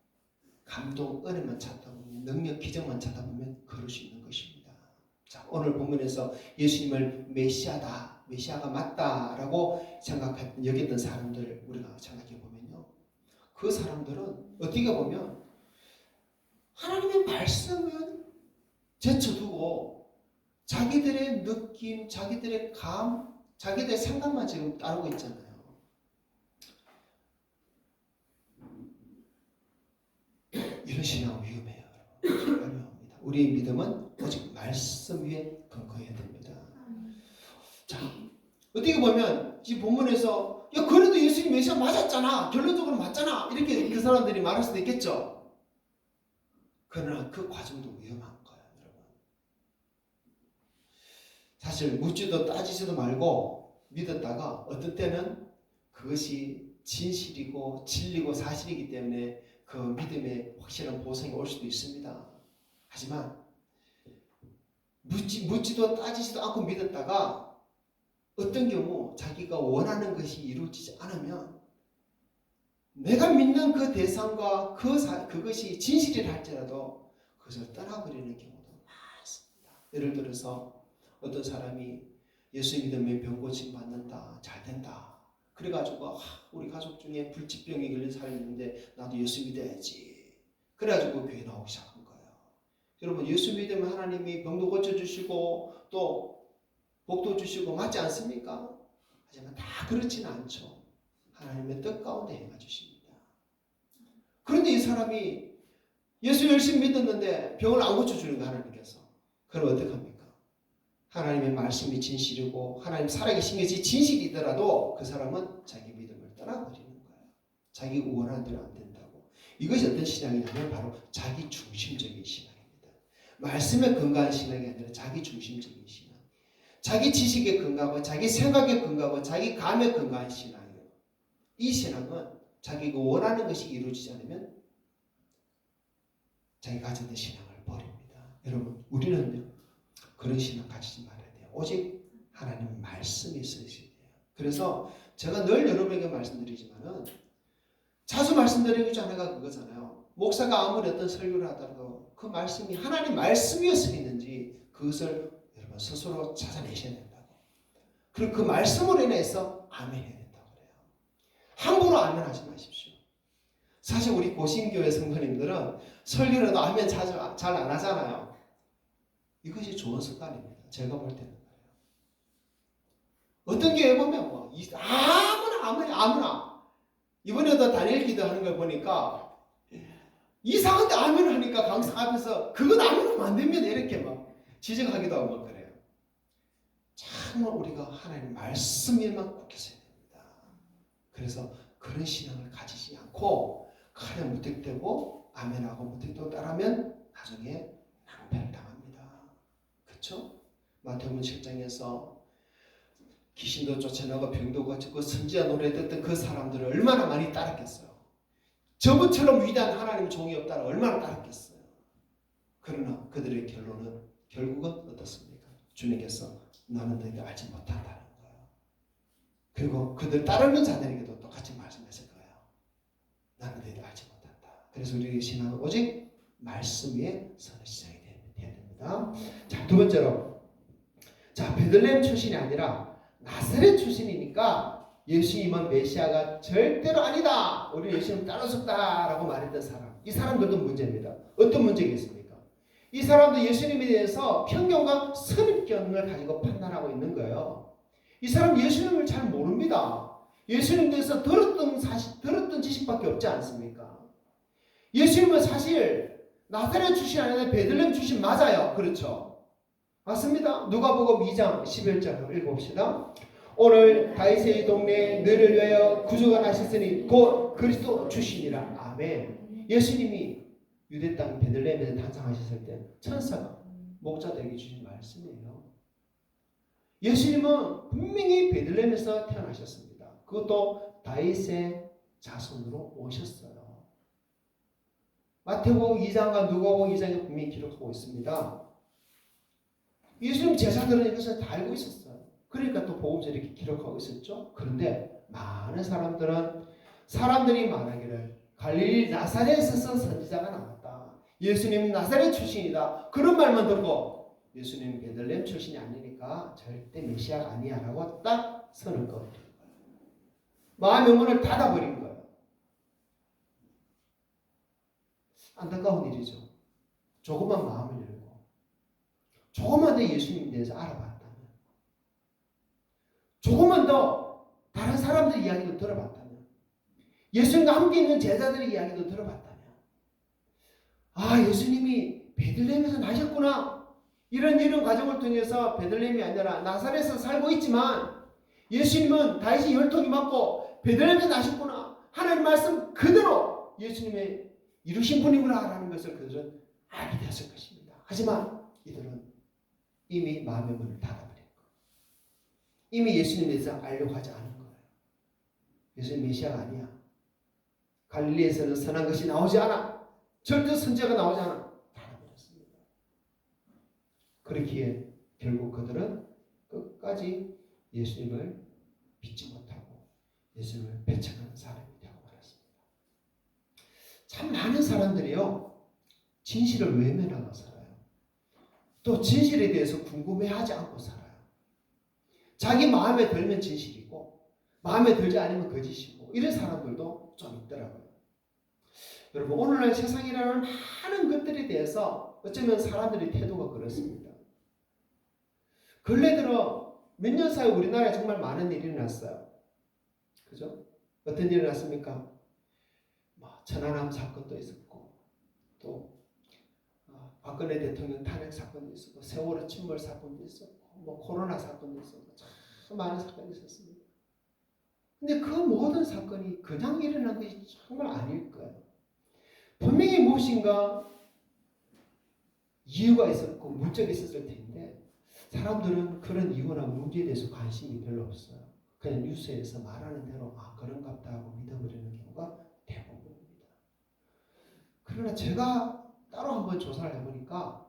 감동, 은혜만 찾다 보면 능력, 기적만 찾다 보면 그럴 수 있는 것입니다. 자, 오늘 본문에서 예수님을 메시아가 맞다라고 여겼던 사람들 우리가 생각해 보면요, 그 사람들은 어떻게 보면 하나님의 말씀을 제쳐두고 자기들의 느낌, 자기들의 감, 자기들의 생각만 지금 따르고 있잖아요. 이런 신앙은 위험해요. 위험합니다. 우리의 믿음은 오직 말씀 위에 근거해야 됩니다. 자, 어떻게 보면 이 본문에서 야 그래도 예수님 메시아 맞았잖아, 결론적으로 맞잖아 이렇게 그 사람들이 말할 수도 있겠죠. 그러나 그 과정도 위험한 거예요, 여러분. 사실 묻지도 따지지도 말고 믿었다가 어떤 때는 그것이 진실이고 진리고 사실이기 때문에 그 믿음의 확실한 보상이 올 수도 있습니다. 하지만 묻지도 따지지도 않고 믿었다가 어떤 경우 자기가 원하는 것이 이루어지지 않으면 내가 믿는 그 대상과 그것이 진실이라 할지라도 그것을 떠나버리는 경우도 많습니다. 예를 들어서 어떤 사람이 예수 믿으면 병 고침 받는다, 잘 된다. 그래가지고 우리 가족 중에 불치병이 걸린 사람이 있는데 나도 예수 믿어야지. 그래가지고 교회 나오기 시작한 거예요. 여러분 예수 믿으면 하나님이 병도 고쳐주시고 또 복도 주시고 맞지 않습니까? 하지만 다 그렇지는 않죠. 하나님의 뜻 가운데 행해 주십니다. 그런데 이 사람이 예수 열심히 믿었는데 병을 안 고쳐주는 거 하나님께서. 그럼 어떡합니까? 하나님의 말씀이 진실이고 하나님 살아계신 것이 진실이더라도 그 사람은 자기 믿음을 떠나버리는 거예요. 자기가 원하는 대로 안 된다고. 이것이 어떤 신앙이냐면 바로 자기 중심적인 신앙입니다. 말씀에 근거한 신앙이 아니라 자기 중심적인 신앙. 자기 지식에 근거하고 자기 생각에 근거하고 자기 감에 근거한 신앙이에요. 이 신앙은 자기가 원하는 것이 이루어지지 않으면 자기가 가진 신앙을 버립니다. 여러분 우리는 그런 신앙 가지지 말아야 돼요. 오직 하나님의 말씀이 있어야 돼요. 그래서 제가 늘 여러분에게 말씀드리지만은 자주 말씀드리지 않아가 그거잖아요. 목사가 아무리 어떤 설교를 하더라도 그 말씀이 하나님 말씀이어서 있는지 그것을 여러분 스스로 찾아내셔야 된다고. 그리고 그 말씀으로 인해서 아멘 해야 된다고 그래요. 함부로 아멘 하지 마십시오. 사실 우리 고신교회 성도님들은 설교를 해도 아멘 잘 안 하잖아요. 이것이 좋은 습관입니다. 제가 볼 때는. 어떤 교회 보면 뭐 아무나 이번에도 다니엘 기도하는 걸 보니까 이상한데 아멘 하니까 강사 앞에서 그건 아멘하면 안 됩니다 이렇게 막 지적하기도 하고 막 그래요. 정말 우리가 하나님 말씀에만 굳혀서야 됩니다. 그래서 그런 신앙을 가지지 않고 그냥 무택되고 아멘하고 무택되고 따라하면 나중에 낭패를 당합니다. 그렇죠? 마태복음 7장에서 귀신도 쫓아나고 병도 고치고 선지자 노래 듣던 그 사람들을 얼마나 많이 따랐겠어요. 저분처럼 위대한 하나님 종이 없다라 얼마나 따랐겠어요. 그러나 그들의 결론은 결국은 어떻습니까? 주님께서 나는 너희를 알지 못한다는 거예요. 그리고 그들 따르는 자들에게도 똑같이 말씀하실 거예요. 나는 너희를 알지 못한다. 그래서 우리의 신앙은 오직 말씀 위에 서는 시작이 되어야 됩니다. 자, 두 번째로, 자, 베들레헴 출신이 아니라 나사렛 출신이니까 예수님은 메시아가 절대로 아니다. 우리 예수님 따로 속다라고 말했던 사람. 이 사람들도 문제입니다. 어떤 문제가 있습니까? 이 사람도 예수님에 대해서 편견과 선입견을 가지고 판단하고 있는 거예요. 이 사람 예수님을 잘 모릅니다. 예수님에 대해서 들었던 지식밖에 없지 않습니까? 예수님은 사실 나사렛 출신 아니라 베들레헴 출신 맞아요. 그렇죠? 맞습니다. 누가복음 2장 11절 읽어봅시다. 오늘 다윗의 동네에 너를 위하여 구주가 나셨으니 곧 그리스도 출신이라. 아멘. 예수님이 유대 땅 베들레헴에서 탄생하셨을 때 천사가 목자들에게 주신 말씀이에요. 예수님은 분명히 베들레헴에서 태어나셨습니다. 그것도 다윗의 자손으로 오셨어요. 마태복음 2장과 누가복음 2장에 분명히 기록하고 있습니다. 예수님 제자들은 이것을 다 알고 있었어요. 그러니까 또 복음서에 이렇게 기록하고 있었죠. 그런데 많은 사람들이 말하기를 갈릴리 나사렛에서 선지자가 나왔다. 예수님 나사렛 출신이다. 그런 말만 듣고 예수님 베들레헴 출신이 아니니까 절대 메시아가 아니야 라고 딱 선을 그어버린 거예요. 마음의 문을 닫아버린 거예요. 안타까운 일이죠. 조금만 마음을 열고 조금만 더 예수님에 대해서 알아봤다면, 조금만 더 다른 사람들 이야기도 들어봤다면, 예수님과 함께 있는 제자들의 이야기도 들어봤다면, 아, 예수님이 베들레헴에서 나셨구나. 이런 과정을 통해서 베들레헴이 아니라 나사렛에서 살고 있지만 예수님은 다윗이 혈통이 맞고 베들레헴에서 나셨구나. 하나님 말씀 그대로 예수님의 이루신 분이구나라는 것을 그들은 알게 되었을 것입니다. 하지만 이들은 이미 마음의 문을 닫아버린 거예요. 이미 예수님에 대해서 알려고 하지 않은 거예요. 예수님 메시아가 아니야. 갈릴리에서는 선한 것이 나오지 않아. 절대 선지자가 나오지 않아. 닫아버렸습니다. 그렇기에 결국 그들은 끝까지 예수님을 믿지 못하고 예수님을 배척하는 사람이 되고 말았습니다. 참 많은 사람들이요, 진실을 외면하고 살아요. 또 진실에 대해서 궁금해하지 않고 살아요. 자기 마음에 들면 진실이고 마음에 들지 않으면 거짓이고 이런 사람들도 좀 있더라고요. 여러분, 오늘날 세상이라는 많은 것들에 대해서 어쩌면 사람들의 태도가 그렇습니다. 근래 들어 몇 년 사이 우리나라에 정말 많은 일이 났어요. 그죠? 어떤 일이 났습니까? 천안함 사건도 있었고, 또 박근혜 대통령 탄핵 사건도 있었고, 세월호 침몰 사건도 있었고, 코로나 사건도 있었고, 참 많은 사건이 있었습니다. 근데 그 모든 사건이 그냥 일어난 것이 정말 아닐 거예요. 분명히 무엇인가 이유가 있었고 물적이 있었을 텐데 사람들은 그런 이유나 문제에 대해서 관심이 별로 없어요. 그냥 뉴스에서 말하는 대로 그런갑다 하고 믿어버리는 경우가 대부분입니다. 그러나 제가 따로 한번 조사를 해보니까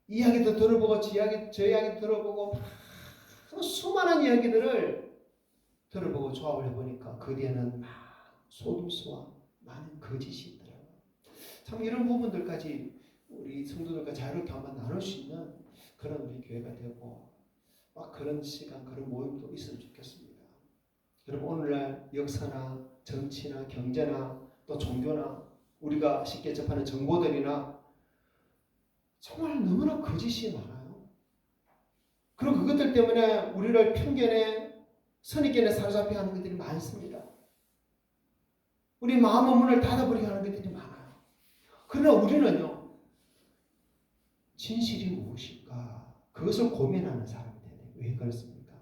이야기도 들어보고 저 이야기 들어보고 수많은 이야기들을 들어보고 조합을 해보니까 그 뒤에는 막 소금수와 많은 거짓이 있더라고요. 참 이런 부분들까지 우리 성도들과 자유롭게 한번 나눌 수 있는 그런 우리 교회가 되고 막 그런 시간, 그런 모임도 있으면 좋겠습니다. 여러분 오늘날 역사나 정치나 경제나 또 종교나 우리가 쉽게 접하는 정보들이나 정말 너무나 거짓이 많아요. 그리고 그것들 때문에 우리를 편견에 선입견에 사로잡혀 하는 것들이 많습니다. 우리 마음의 문을 닫아버리게 하는 것들이 많아요. 그러나 우리는요, 진실이 무엇일까? 그것을 고민하는 사람이 돼야 돼요. 왜 그렇습니까?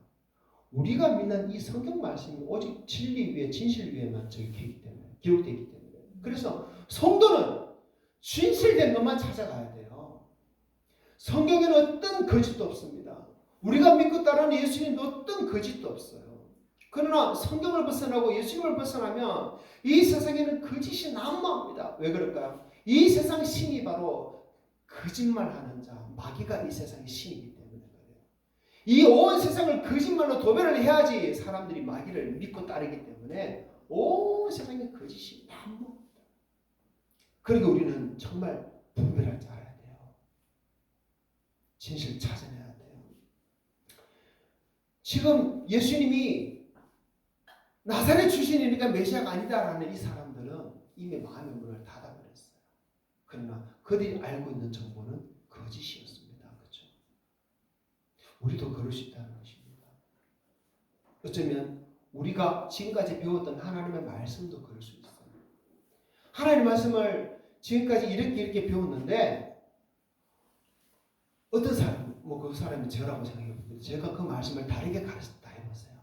우리가 믿는 이 성경 말씀이 오직 진리 위에, 진실 위에만 기록되기 때문에. 그래서 성도는 진실된 것만 찾아가야 돼요. 성경에는 어떤 거짓도 없습니다. 우리가 믿고 따르는 예수님도 어떤 거짓도 없어요. 그러나 성경을 벗어나고 예수님을 벗어나면 이 세상에는 거짓이 난무합니다. 왜 그럴까요? 이 세상 신이 바로 거짓말하는 자, 마귀가 이 세상의 신이기 때문에 그래요. 이 온 세상을 거짓말로 도배를 해야지 사람들이 마귀를 믿고 따르기 때문에 온 세상에 거짓이 난무합니다. 그러니까 우리는 정말 분별할 줄 알아야 돼요. 진실 찾아내야 돼요. 지금 예수님이 나사렛 출신이니까 메시아가 아니다라는 이 사람들은 이미 마음의 문을 닫아버렸어요. 그러나 그들이 알고 있는 정보는 거짓이었습니다. 그렇죠? 우리도 그럴 수 있다는 것입니다. 어쩌면 우리가 지금까지 배웠던 하나님의 말씀도 그럴 수 있어요. 하나님의 말씀을 지금까지 이렇게 배웠는데 어떤 사람, 그 사람이 저라고 생각해봅니다. 제가 그 말씀을 다르게 가르쳤다 해보세요.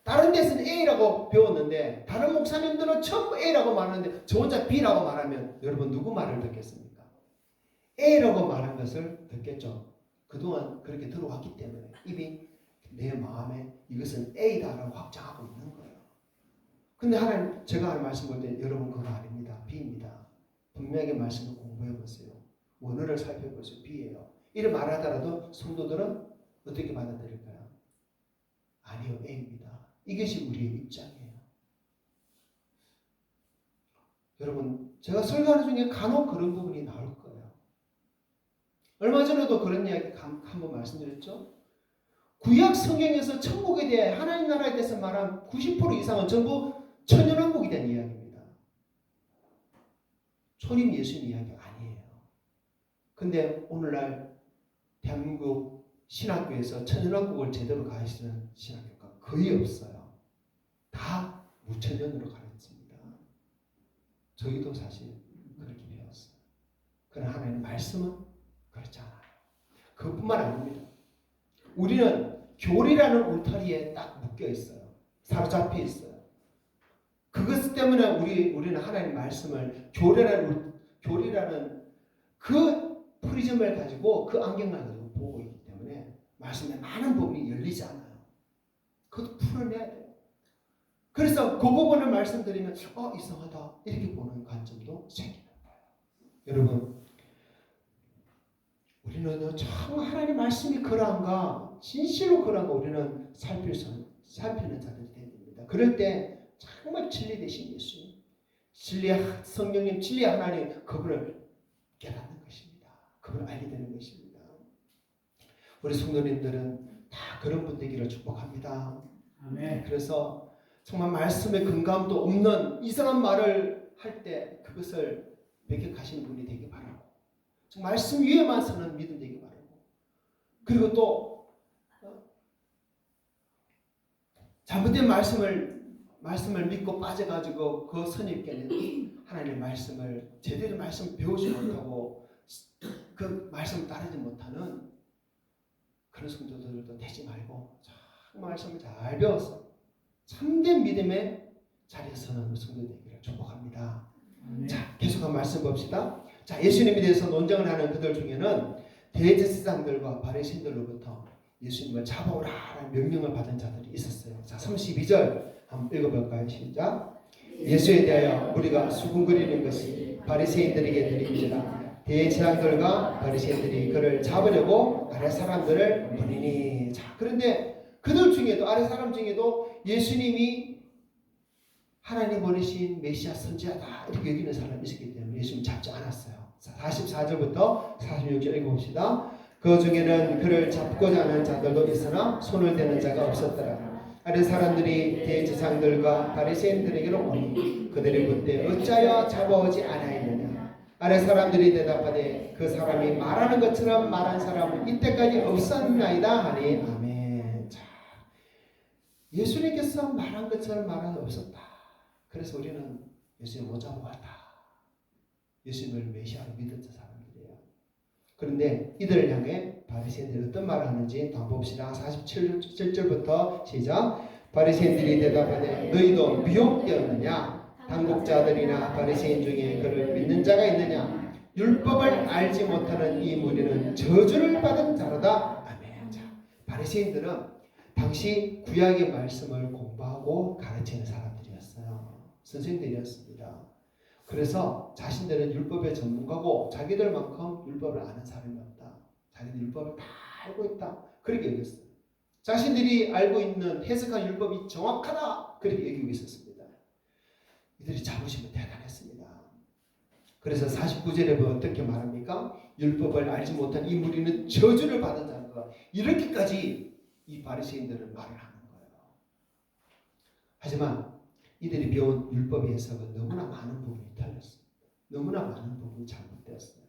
다른 데서는 A라고 배웠는데 다른 목사님들은 전부 A라고 말하는데 저 혼자 B라고 말하면 여러분 누구 말을 듣겠습니까? A라고 말한 것을 듣겠죠. 그동안 그렇게 들어왔기 때문에 이미 내 마음에 이것은 A다라고 확정하고 있는 거예요. 근데 하나님, 제가 하는 말씀 볼 때 여러분 그거 아닙니다. B입니다. 분명하게 말씀을 공부해보세요. 원어를 살펴보세요. B예요. 이런 말을 하더라도 성도들은 어떻게 받아들일까요? 아니요, A입니다. 이것이 우리의 입장이에요. 여러분, 제가 설교하는 중에 간혹 그런 부분이 나올 거예요. 얼마 전에도 그런 이야기 한번 말씀드렸죠. 구약 성경에서 천국에 대해 하나님 나라에 대해서 말한 90% 이상은 전부 천연왕국에 대한 이야기입니다. 초림 예수님 이야기 아니에요. 근데 오늘날 대한민국 신학교에서 천연왕국을 제대로 가르치는 신학교가 거의 없어요. 다 무천연으로 가르칩니다. 저희도 사실 그렇게 배웠어요. 그러나 하나님의 말씀은 그렇지 않아요. 그것뿐만 아닙니다. 우리는 교리라는 울타리에 딱 묶여 있어요. 사로잡혀 있어요. 그것 때문에 우리는 하나님의 말씀을 교리라는 그 프리즘을 가지고 그 안경을 가지고 보고 있기 때문에 말씀에 많은 부분이 열리지 않아요. 그것도 풀어내야 돼요. 그래서 그 부분을 말씀드리면 이상하다 이렇게 보는 관점도 생기는 거예요. 여러분, 우리는 참 하나님의 말씀이 그러한가 진실로 그러한가 우리는 살피는 자들이 되야 됩니다. 그럴 때 정말 진리 되신 예수님, 진리의 성령님, 진리의 하나님 그분을 깨닫는 것입니다. 그분을 알게 되는 것입니다. 우리 성도님들은 다 그런 분 되기를 축복합니다. 아멘. 그래서 정말 말씀의 근감도 없는 이상한 말을 할 때 그것을 매격하시는 분이 되기 바라고, 말씀 위에만 서는 믿음 되기 바라고, 그리고 또 잘못된 말씀을 믿고 빠져가지고 그 선입견에 하나님의 말씀을 제대로 말씀 배우지 못하고 그 말씀을 따르지 못하는 그런 성도들도 되지 말고 정말 말씀을 잘 배워서 참된 믿음의 자리에 서는 성도 되기를 축복합니다. 자, 계속한 말씀 봅시다. 자, 예수님에 대해서 논쟁을 하는 그들 중에는 대제사장들과 바리새인들로부터 예수님을 잡아오라라는 명령을 받은 자들이 있었어요. 자, 32절 한번 읽어볼까요? 시작. 예수에 대하여 우리가 수군거리는 것이 바리새인들에게 들립니다. 대제사장들과 바리새인들이 그를 잡으려고 아랫 사람들을 보내니. 자, 그런데 그들 중에 중에도 아래 사람 중에도 예수님이 하나님 보내신 메시아 선지자다 이렇게 여기는 사람이 있었기 때문에 예수님 잡지 않았어요. 44절부터 46절 읽어봅시다. 그 중에는 그를 잡고자 하는 자들도 있으나 손을 대는 자가 없었더라. 아래 사람들이 대제사장들과 바리새인들에게로 오니 그들이 묻되 어찌하여 잡아오지 아니하였느냐. 아래 사람들이 대답하되 그 사람이 말하는 것처럼 말한 사람은 이때까지 없었나이다 하니 아멘. 자, 예수님께서 말한 것처럼 말한 없었다. 그래서 우리는 예수님 못 잡아왔다. 예수님을 메시아로 믿었던 사람들이에요. 그런데 이들을 향해 바리새인들이 어떤 말을 하는지 한번 봅시다. 47절부터 시작. 바리새인들이 대답하되 너희도 미혹되었느냐? 당국자들이나 바리새인 중에 그를 믿는 자가 있느냐? 율법을 알지 못하는 이 무리는 저주를 받은 자로다. 아멘. 자, 바리새인들은 당시 구약의 말씀을 공부하고 가르치는 사람들이었어요. 선생들이었습니다. 그래서 자신들은 율법의 전문가고 자기들만큼 율법을 아는 사람이 없다. 자기들 율법을 다 알고 있다. 그렇게 여겼어요. 자신들이 알고 있는 해석한 율법이 정확하다. 그렇게 여기고 있었습니다. 이들이 자부심은 대단했습니다. 그래서 49절에 보면 어떻게 말합니까? 율법을 알지 못한 이 무리는 저주를 받은 자가 이렇게까지 이 바리새인들은 말을 하는 거예요. 하지만 이들이 배운 율법의 해석은 너무나 많은 부분이 틀렸습니다. 너무나 많은 부분이 잘못되었어요.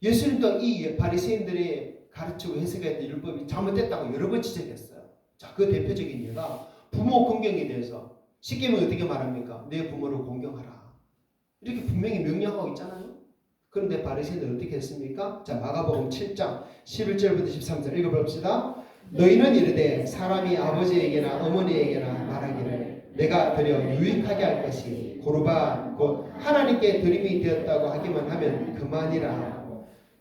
예수님도 이 바리새인들의 가르치고 해석했던 율법이 잘못됐다고 여러 번 지적했어요. 자, 그 대표적인 예가 부모 공경에 대해서 십계명이 어떻게 말합니까? 내 부모를 공경하라. 이렇게 분명히 명령하고 있잖아요. 그런데 바리새인들은 어떻게 했습니까? 자, 마가복음 7장 11절부터 13절 읽어봅시다. 너희는 이르되 사람이 아버지에게나 어머니에게나 말하기를 내가 드려 유익하게 할 것이 고르반 곧 하나님께 드림이 되었다고 하기만 하면 그만이라.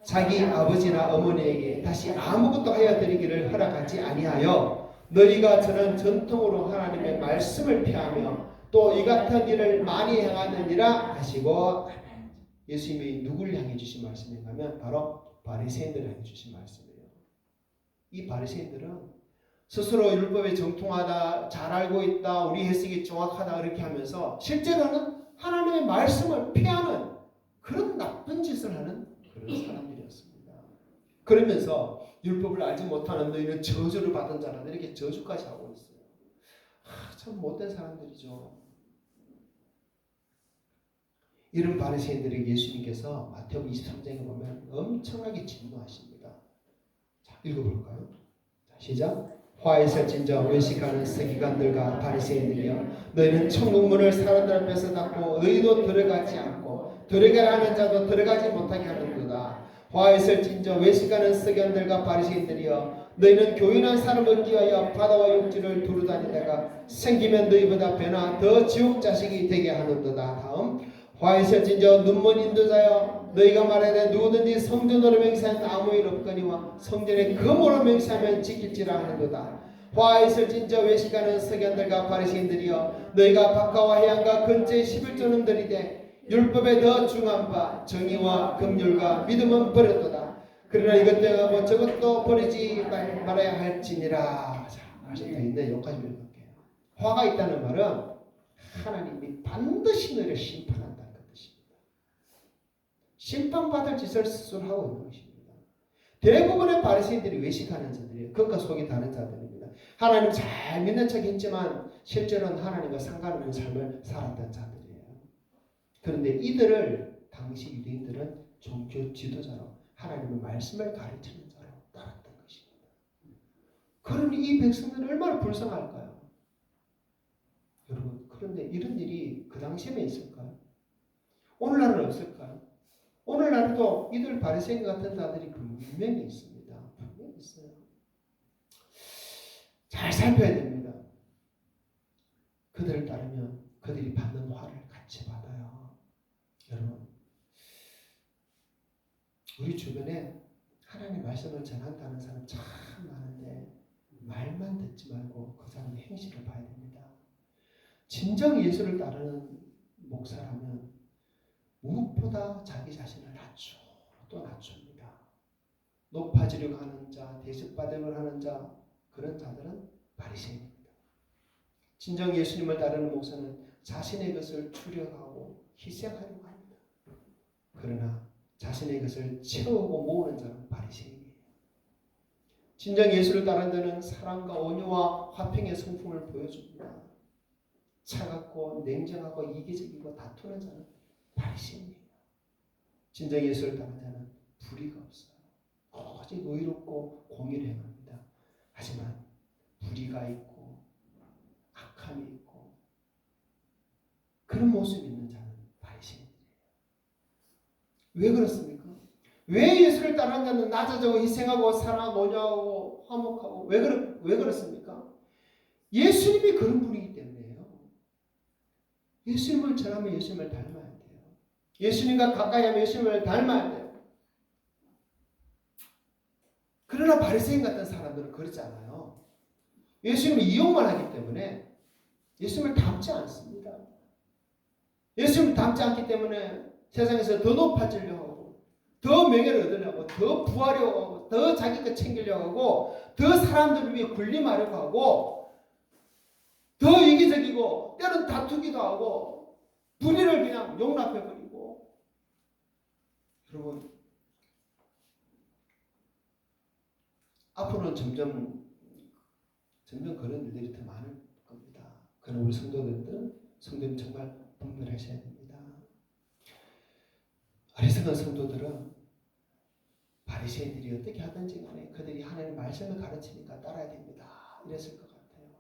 자기 아버지나 어머니에게 다시 아무것도 하여 드리기를 허락하지 아니하여 너희가 저런 전통으로 하나님의 말씀을 피하며 또 이 같은 일을 많이 행하느니라 하시고 예수님이 누구를 향해 주신 말씀인가 하면 바로 바리새인들을 향해 주신 말씀이에요. 이 바리새인들은 스스로 율법에 정통하다, 잘 알고 있다, 우리 해석이 정확하다 이렇게 하면서 실제로는 하나님의 말씀을 피하는 그런 나쁜 짓을 하는 그런 사람들이었습니다. 그러면서 율법을 알지 못하는 너희는 저주를 받은 자라 이렇게 저주까지 하고 있어요. 참 못된 사람들이죠. 이런 바리새인들에게 예수님께서 마태복음 23장에 보면 엄청나게 진노하십니다. 자, 읽어볼까요? 자, 시작. 화에 설진저 외식하는 서기관들과 바리새인들이여 너희는 천국문을 사람들 앞에서 닫고 너희도 들어가지 않고 들어가라 하는 자도 들어가지 못하게 하는도다. 화에 설진저 외식하는 서기관들과 바리새인들이여 너희는 교인한 사람을 얻기 위하여 바다와 육지를 두루다니다가 생기면 너희보다 배나 더 지옥 자식이 되게 하는도다. 다음. 화에 설진저 눈먼 인도자여 너희가 말하되 누구든지 성전으로 맹세하면 아무 일 없거니와 성전에 금으로 맹세하면 지킬지라 하는도다. 화에 설진저 외식하는 서기관들과 바리새인들이여 너희가 박하와 해양과 근처의 11조는 들이되 율법에 더 중한 바 정의와 긍휼과 믿음은 버렸도다. 그러나 이것 등하고 저것도 버리지 말아야 할지니라. 자, 말씀 더 있네. 여기까지 읽을게요. 화가 있다는 말은 하나님이 반드시 너희를 심판한다는 뜻입니다. 심판받을 짓을 스스로 하고 있는 것입니다. 대부분의 바리새인들이 외식하는 자들이에요. 겉과 속이 다른 자들입니다. 하나님 잘 믿는 척 했지만 실제로는 하나님과 상관없는 삶을 살았던 자들이에요. 그런데 이들을 당시 유대인들은 종교 지도자로 하나님의 말씀을 가르치는 자로 따랐던 것입니다. 그러니 이 백성들은 얼마나 불쌍할까요? 여러분, 그런데 이런 일이 그 당시에 있을까요? 오늘날은 없을까요? 오늘날도 이들 바리새인 같은 자들이 분명히 있습니다. 분명히 있어요. 잘 살펴야 됩니다. 그들을 따르면 그들이 받는 화를 같이 받아요. 여러분, 우리 주변에 하나님의 말씀을 전한다는 사람 참 많은데 말만 듣지 말고 그 사람의 행실을 봐야 됩니다. 진정 예수를 따르는 목사라면 무엇보다 자기 자신을 낮추고 또 낮춥니다. 높아지려고 하는 자, 대접받으려고 하는 자, 그런 자들은 바리새인입니다. 진정 예수님을 따르는 목사는 자신의 것을 추려하고 희생하려고 합니다. 그러나 자신의 것을 채우고 모으는 자는 바리새인이에요. 진정 예수를 따르는 자는 사랑과 온유와 화평의 성품을 보여줍니다. 차갑고 냉정하고 이기적이고 다투는 자는 바리새인이에요. 진정 예수를 따르는 자는 불의가 없어요. 오직 의롭고 공의를 행합니다. 하지만 불의가 있고 악함이 있고 그런 모습이 있는 자는 바리새인이에요. 왜 그렇습니까? 왜 예수를 따르는 자는 낮아지고 희생하고 사랑하고 온유하고 화목하고 왜 그렇습니까? 예수님이 그런 분이기 때문에요. 예수님을 전하면 예수님을 닮아야 돼요. 예수님과 가까이 하면 예수님을 닮아야 돼요. 그러나 바리새인 같은 사람들은 그렇지 않아요. 예수님을 이용만 하기 때문에 예수님을 닮지 않습니다. 예수님을 닮지 않기 때문에 세상에서 더 높아지려고 하고 더 명예를 얻으려고 하고 더 부하려고 하고 더 자기 것 챙기려고 하고 더 사람들을 위해 군림하려고 하고 더 이기적이고 때로는 다투기도 하고 불의를 그냥 용납해버리고 여러분 앞으로는 점점 그런 일들이 더 많을 겁니다. 그러나 우리 성도님 정말 분별하셔야 됩니다. 어리석은 성도들은 바리새인들이 어떻게 하든지 간에 그들이 하나님의 말씀을 가르치니까 따라야 됩니다. 이랬을 것 같아요.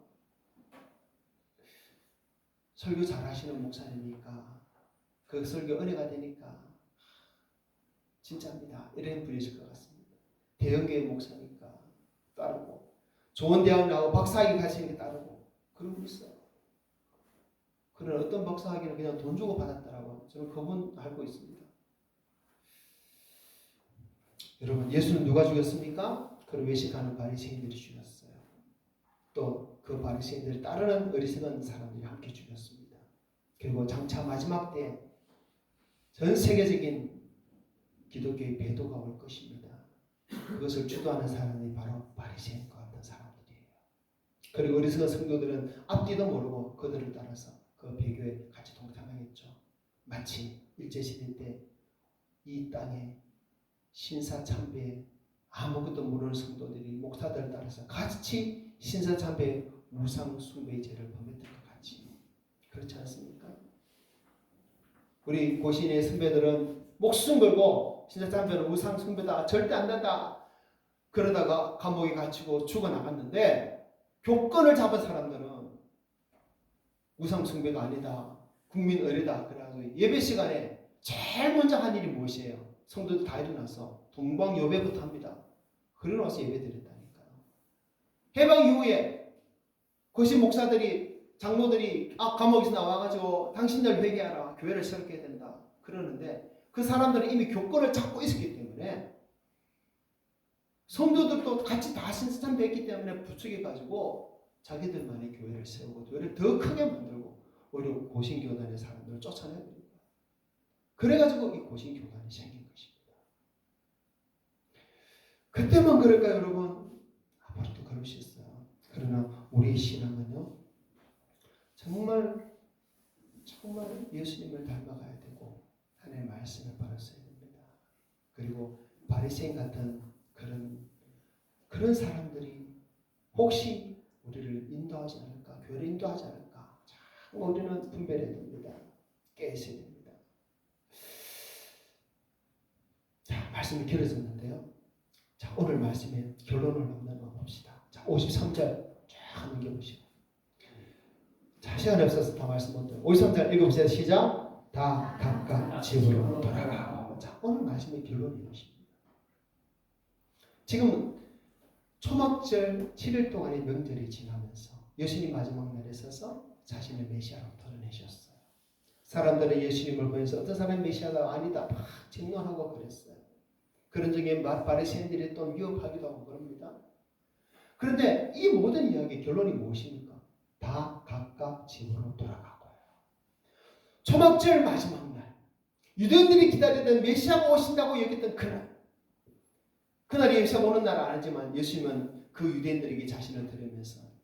설교 잘하시는 목사님이니까 그 설교 은혜가 되니까 진짜입니다. 이런 분이실 것 같습니다. 대형교회 목사니까 따르고 좋은 대학 나오고 박사학위 가시니까 따르고 그런 분 있어요. 그런 어떤 박사학위는 그냥 돈 주고 받았더라고요. 저는 그분 알고 있습니다. 여러분 예수는 누가 죽였습니까? 그를 외식하는 바리새인들이 죽였어요. 또 그 바리새인들을 따르는 어리석은 사람들이 함께 죽였습니다. 그리고 장차 마지막 때 전 세계적인 기독교의 배도가 올 것입니다. 그것을 주도하는 사람이 바로 바리새인과 같은 사람들이에요. 그리고 어리석은 성도들은 앞뒤도 모르고 그들을 따라서 그 배교에 같이 동참하겠죠. 마치 일제시대 때 이 땅에 신사참배에 아무것도 모르는 성도들이 목사들을 따라서 같이 신사참배 우상숭배의 죄를 범했던 것 같이 그렇지 않습니까? 우리 고신의 선배들은 목숨 걸고 신사참배는 우상숭배다 절대 안 된다 그러다가 감옥에 갇히고 죽어나갔는데 교권을 잡은 사람들은 우상숭배가 아니다 국민의례다 그래가지고 예배 시간에 제일 먼저 한 일이 무엇이에요? 성도들 다 일어나서 동방요배부터 합니다. 그러고 나서 예배 드렸다니까요. 해방 이후에 고신 목사들이 장로들이 감옥에서 나와가지고 당신들 회개하라 교회를 세우게 된다 그러는데 그 사람들은 이미 교권을 잡고 있었기 때문에 성도들도 같이 다 신사참배했기 때문에 부추겨가지고 자기들만의 교회를 세우고 교회를 더 크게 만들고 오히려 고신교단의 사람들을 쫓아내버립니다. 그래가지고 이 고신교단이 생긴 것입니다. 그때만 그럴까요 여러분? 앞으로도 그럴 수 있어요. 그러나 우리의 신앙은요 정말 예수님을 닮아가야 되고 하나님의 말씀을 바로 써야 됩니다. 그리고 바리새인 같은 그런 사람들이 혹시 우리를 인도하지 않을까 교회를 인도하지 않을까 참 우리는 분별해야 됩니다. 깨어있어야 됩니다. 자 말씀이 길어졌는데요. 자 오늘 말씀의 결론을 한번 봅시다. 자 53절 쫙 넘겨보시고 자 시간이 없어서 다 말씀 못 드려요. 53절 읽어보세요. 시작. 다 각각 집으로 돌아가고. 자 오늘 말씀의 결론이 이것입니다. 지금 초막절 7일 동안의 명절이 지나면서 예수님 마지막 날에 서서 자신을 메시아로 드러내셨어요. 사람들은 예수님을 보면서 어떤 사람이 메시아가 아니다 막 증언하고 그랬어요. 그런 중에 바리새인들이 또 위협하기도 하고 그럽니다. 그런데 이 모든 이야기의 결론이 무엇입니까? 다 각각 집으로 돌아가고요. 초막절 마지막 날 유대인들이 기다리던 메시아가 오신다고 여겼던 그날이 메시아가 오는 날 알지만 예수님은 그 유대인들에게 자신을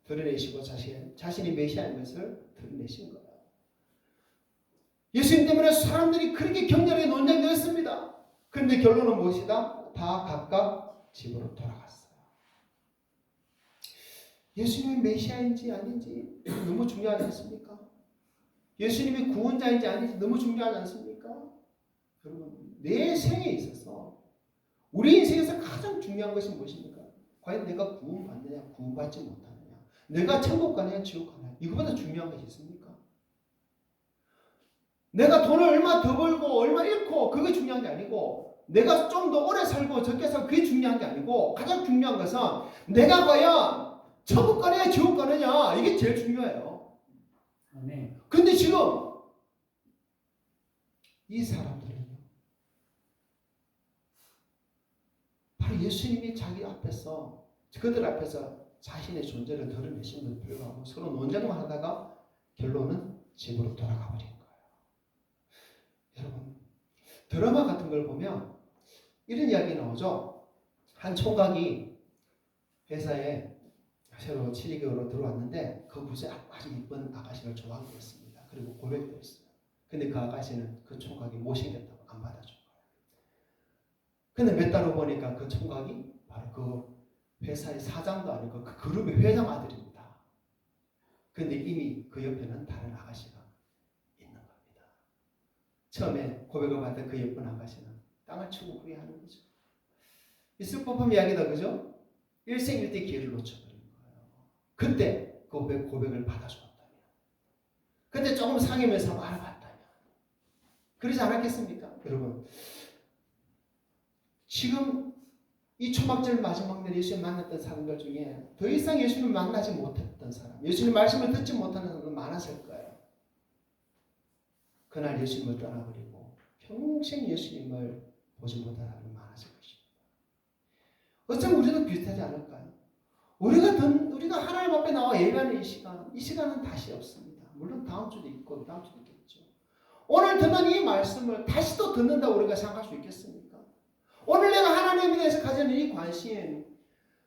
드러내시고 자신이 메시아인 것을 드러내신 거예요. 예수님 때문에 사람들이 그렇게 격렬하게 논쟁되었습니다. 그런데 결론은 무엇이다? 다 각각 집으로 돌아갔어요. 예수님이 메시아인지 아닌지 너무 중요하지 않습니까? 예수님이 구원자인지 아닌지 너무 중요하지 않습니까? 여러분, 내 생에 있어서 우리 인생에서 가장 중요한 것이 무엇입니까? 과연 내가 구원받느냐, 구원받지 못하느냐, 내가 천국 가느냐, 지옥 가느냐, 이거보다 중요한 것이 있습니까? 내가 돈을 얼마 더 벌고 얼마 잃고 그게 중요한 게 아니고, 내가 좀 더 오래 살고 적게 살고 그게 중요한 게 아니고, 가장 중요한 것은 내가 과연 천국 가느냐 지옥 가느냐, 이게 제일 중요해요. 아멘. 근데 지금 이 사람들은요, 바로 예수님이 자기 앞에서, 그들 앞에서 자신의 존재를 드러내신 것 불구하고 서로 논쟁만 하다가 결론은 집으로 돌아가 버린 거예요. 여러분, 드라마 같은 걸 보면 이런 이야기 나오죠. 한 총각이 회사에 새로 취직으로 들어왔는데 그 부서에 아주 이쁜 아가씨를 좋아하게 됐습니다. 그리고 고백도 했어요. 근데 그 아가씨는 그 총각이 못생겼다고 안 받아준 거예요. 근데 몇 달 후 보니까 그 총각이 바로 그 회사의 사장도 아니고 그 그룹의 회장 아들입니다. 근데 이미 그 옆에는 다른 아가씨가 있는 겁니다. 처음에 고백을 받은 그 예쁜 아가씨는 땅을 치고 후회하는 거죠. 있을 법한 이야기다, 그죠? 일생일대 기회를 놓쳐버린 거예요. 그때 그 고백을 받아주었다면, 그때 조금 상해면서 알아봤다면, 그러지 않았겠습니까? 여러분, 지금 이 초막절 마지막 날 예수님 만났던 사람들 중에 더 이상 예수님을 만나지 못했던 사람, 예수님 말씀을 듣지 못하는 사람도 많았을 거예요. 그날 예수님을 떠나버리고 평생 예수님을 보지 못하는 사람이 많았을 것입니다. 어쩌면 우리도 비슷하지 않을까요? 우리가 하나님 앞에 나와 예배하는 이 시간은 다시 없습니다. 물론 다음 주도 있고 다음 주도 있겠죠. 오늘 듣는 이 말씀을 다시 또 듣는다고 우리가 생각할 수 있겠습니까? 오늘 내가 하나님에 대해서 가지는 이 관심,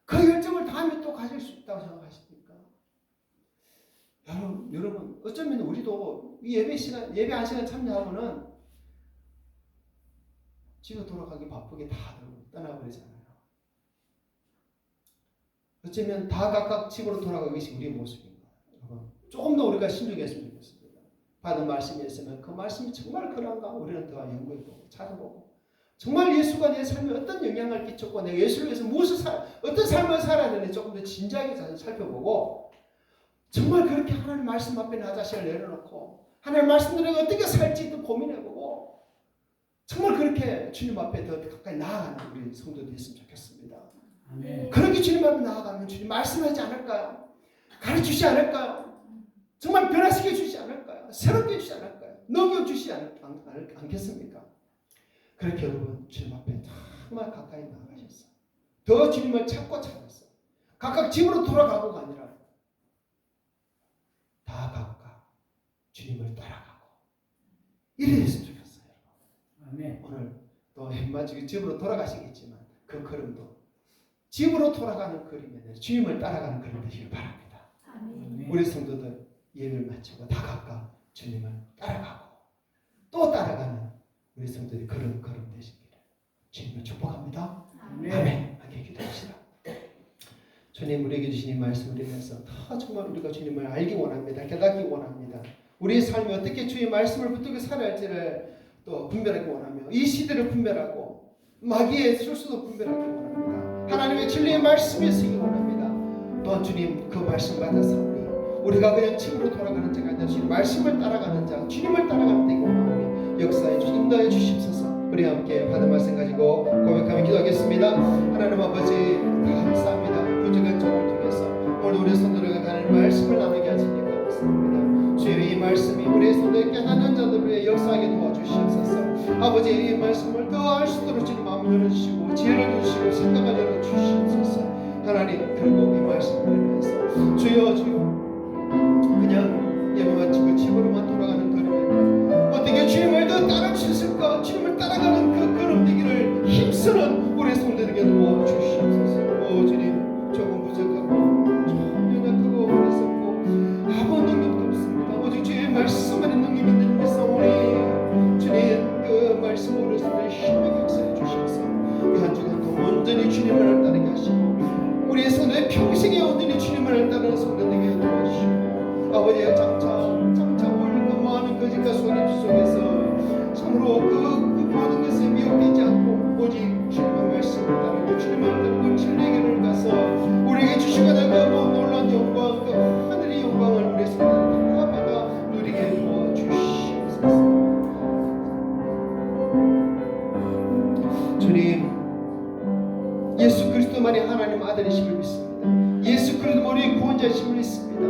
그 열정을 다음에 또 가질 수 있다고 생각하십니까? 여러분, 어쩌면 우리도 이 예배 한 시간 참여하고는 집에 돌아가기 바쁘게 다들 떠나버리잖아요. 어쩌면 다 각각 집으로 돌아가기 위해서 우리의 모습인가. 여러분, 조금 더 우리가 신중했으면 좋겠습니다. 받은 말씀이 있으면 그 말씀이 정말 그런가 우리는 더 연구해보고 찾아보고, 정말 예수가 내 삶에 어떤 영향을 끼쳤고 내가 예수를 위해서 어떤 삶을 살아야 되는지 조금 더 진지하게 살펴보고, 정말 그렇게 하나님 말씀 앞에 나 자신을 내려놓고 하나님 말씀대로 어떻게 살지도 고민해보고, 정말 그렇게 주님 앞에 더 가까이 나아가는 우리 성도들이 됐으면 좋겠습니다. 아멘. 그렇게 주님 앞에 나아가면 주님 말씀하지 않을까요? 가르치지 않을까요? 정말 변화시켜 주지 않을까요? 새롭게 해주지 않을까요? 넘겨주지 않겠습니까? 그렇게 여러분 주님 앞에 정말 가까이 나아가셨어요. 더 주님을 찾았어요. 각각 집으로 돌아가고가 아니라 다 각각 주님을 따라가고 이래 했으면 좋겠어요. 아멘. 오늘 또 햄마지기 집으로 돌아가시겠지만 그 걸음도 집으로 돌아가는 걸음이 주님을 따라가는 걸음 되시길 바랍니다. 아멘. 우리 성도들 예배를 마치고 다 각각 주님을 따라가고 또 따라가는 우리 성도들이 걸음 되시기를 주님을 축복합니다. 아멘. 아멘. 함께 기도합시다. 주님, 우리에게 주신 이 말씀을 들으면서 더 정말 우리가 주님을 알기 원합니다. 깨닫기 원합니다. 우리의 삶이 어떻게 주의 말씀을 붙들고 살아야 할지를 또 분별하기 원하며, 이 시대를 분별하고 마귀의 술수도 분별하기 원합니다. 하나님의 진리의 말씀에 쓰기 원합니다. 또한 주님, 그 말씀 받아서 우리가 그냥 집으로 돌아가는 자가 아니라 주님 말씀을 따라가는 자, 주님을 따라가는 되기 원하오니 역사에 주님 인도해 주십소서. 우리 함께 받은 말씀 가지고 고백하며 기도하겠습니다. 하나님 아버지, 감사합니다. 부족한 종을 통해서 오늘 우리 성도들과 하나님 말씀을 나누게 하시니 감사합니다. 주여, 이 말씀이 우리 성도들 깨닫는 자들 위해 역사하게 도와주시옵소서. 아버지, 이 말씀을 더 알 수 있도록 주님 마음을 열어주시고 지혜를 주시고 생각을 열어주시옵소서. 하나님, 그리고 이 말씀을 위해서 주여 그냥 예배 마치고 집으로만 돌아가는 걸음이 어떻게 주님을 더 따라갈 수 있을까? 주님을 따라가는 그 걸음 되기를 힘쓰는 우리 성도들에게 도와주시옵소서. 오 주님, 조금 부족 그러므로 그 모든 것에 미혹되지 않고 오직 주님의 말씀을 따르고 주님을 본 진리에게를 가서 우리에게 주시고자 그 놀라운 영광, 그 하늘의 영광을 우리의 손으로 다 받아 누리게 도와주시옵소서. 주님, 예수 그리스도만이 하나님 아들이심을 믿습니다. 예수 그리스도만이 구원자이심을 믿습니다.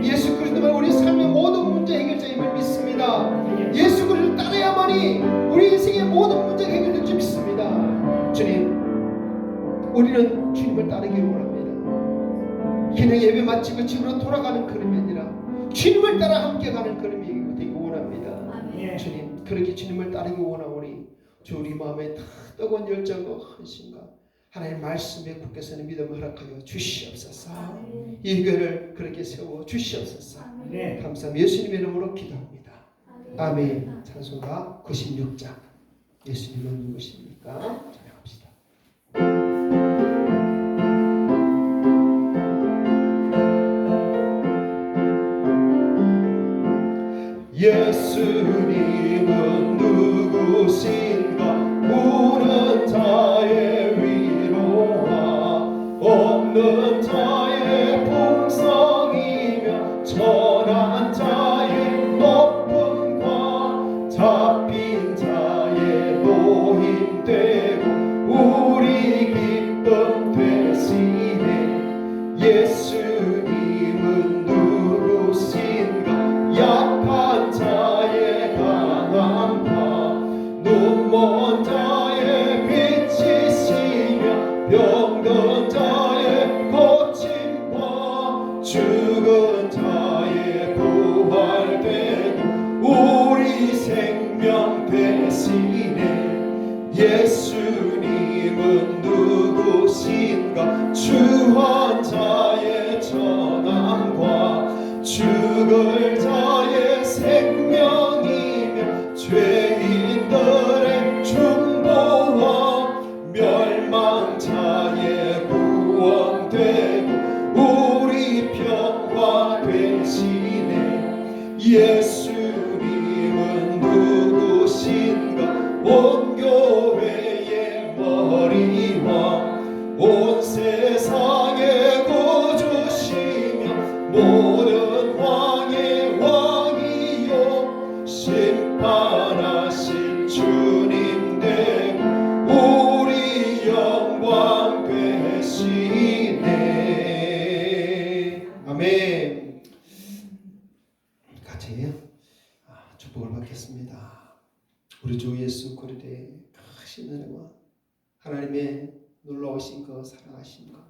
예수 그리스도만 우리 삶의 모든 문제 해결자임을 믿습니다. 예수 그리스도를 따라야만이 우리 인생의 모든 문제가 해결될 줄 믿습니다. 주님, 우리는 주님을 따르기를 원합니다. 그냥 예배 마치고 집으로 돌아가는 걸음이 아니라 주님을 따라 함께 가는 걸음이 되기 원합니다. 주님, 그렇게 주님을 따르기 원하오니 주 우리 마음에 다 뜨거운 열정과 헌신과 하나님의 말씀에 굳게 서는 믿음을 허락하여 주시옵소서. 이 교회를 그렇게 세워 주시옵소서. 감사합니다. 예수님의 이름으로 기도합니다. 아멘. 찬송가 96장. 예수님은 누구십니까? 찬양합시다. 예수님은 누구신가? 우는 자의 위로와 없는 자의 풍성이며 전한 자의 높음과 잡힌 자의 노임되고 우리 기쁨 되시네. 예수님은 누구신가? 약한 자의 강함과 눈먼 자의 빛이시며 병든 자의 고침과 죽은 자의 부활되고 우리 생명 되시네. 예수님은 누구신가? 주한 자의 전함과 죽을 자의 생명이며 죄인들의 중보와 멸망자의 구원되고 우리 평화 되시네. 예수님은 누구신가? 온 교회의 머리와 온 세상의 구주시며 모든 왕의 왕이요 심판하신 주님 되고 우리 영광 되시네. 아멘. 같이 축복을 받겠습니다. 우리 주 예수 그리스도의 크신 은혜와 하나님의 놀라우신 그 사랑하신 것,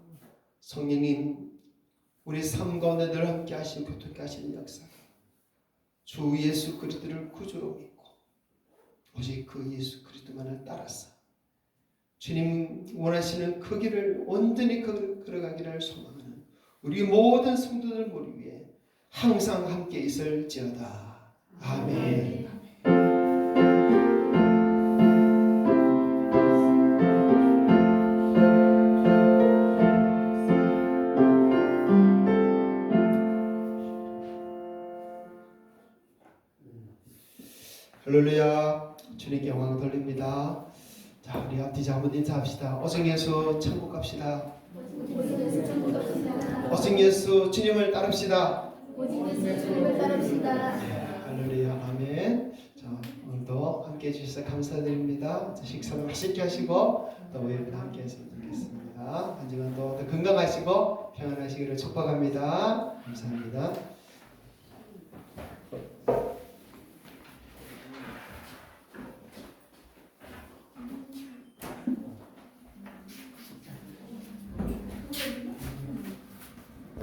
성령님 우리 삶 가운데 늘 함께 하시고 교통케 하시는 역사, 주 예수 그리스도를 구주로 믿고 오직 그 예수 그리스도만을 따라서 주님 원하시는 그 길을 온전히 걸어가기를 소망하는 우리 모든 성도들 머리 위에 항상 함께 있을지어다. 아멘. 할렐루야. 주님께 영광 돌립니다. 자, 우리 앞뒤 한번 인사합시다. 오승예수 천국 갑시다. 오승예수 주님을 따릅시다. 할렐루야. 아멘. 자, 오늘도 함께 해주셔서 감사드립니다. 자, 식사도 맛있게 하시고 또 우리를 함께 했으면 좋겠습니다. 한 주간도 더 건강하시고 평안하시기를 축복합니다. 감사합니다.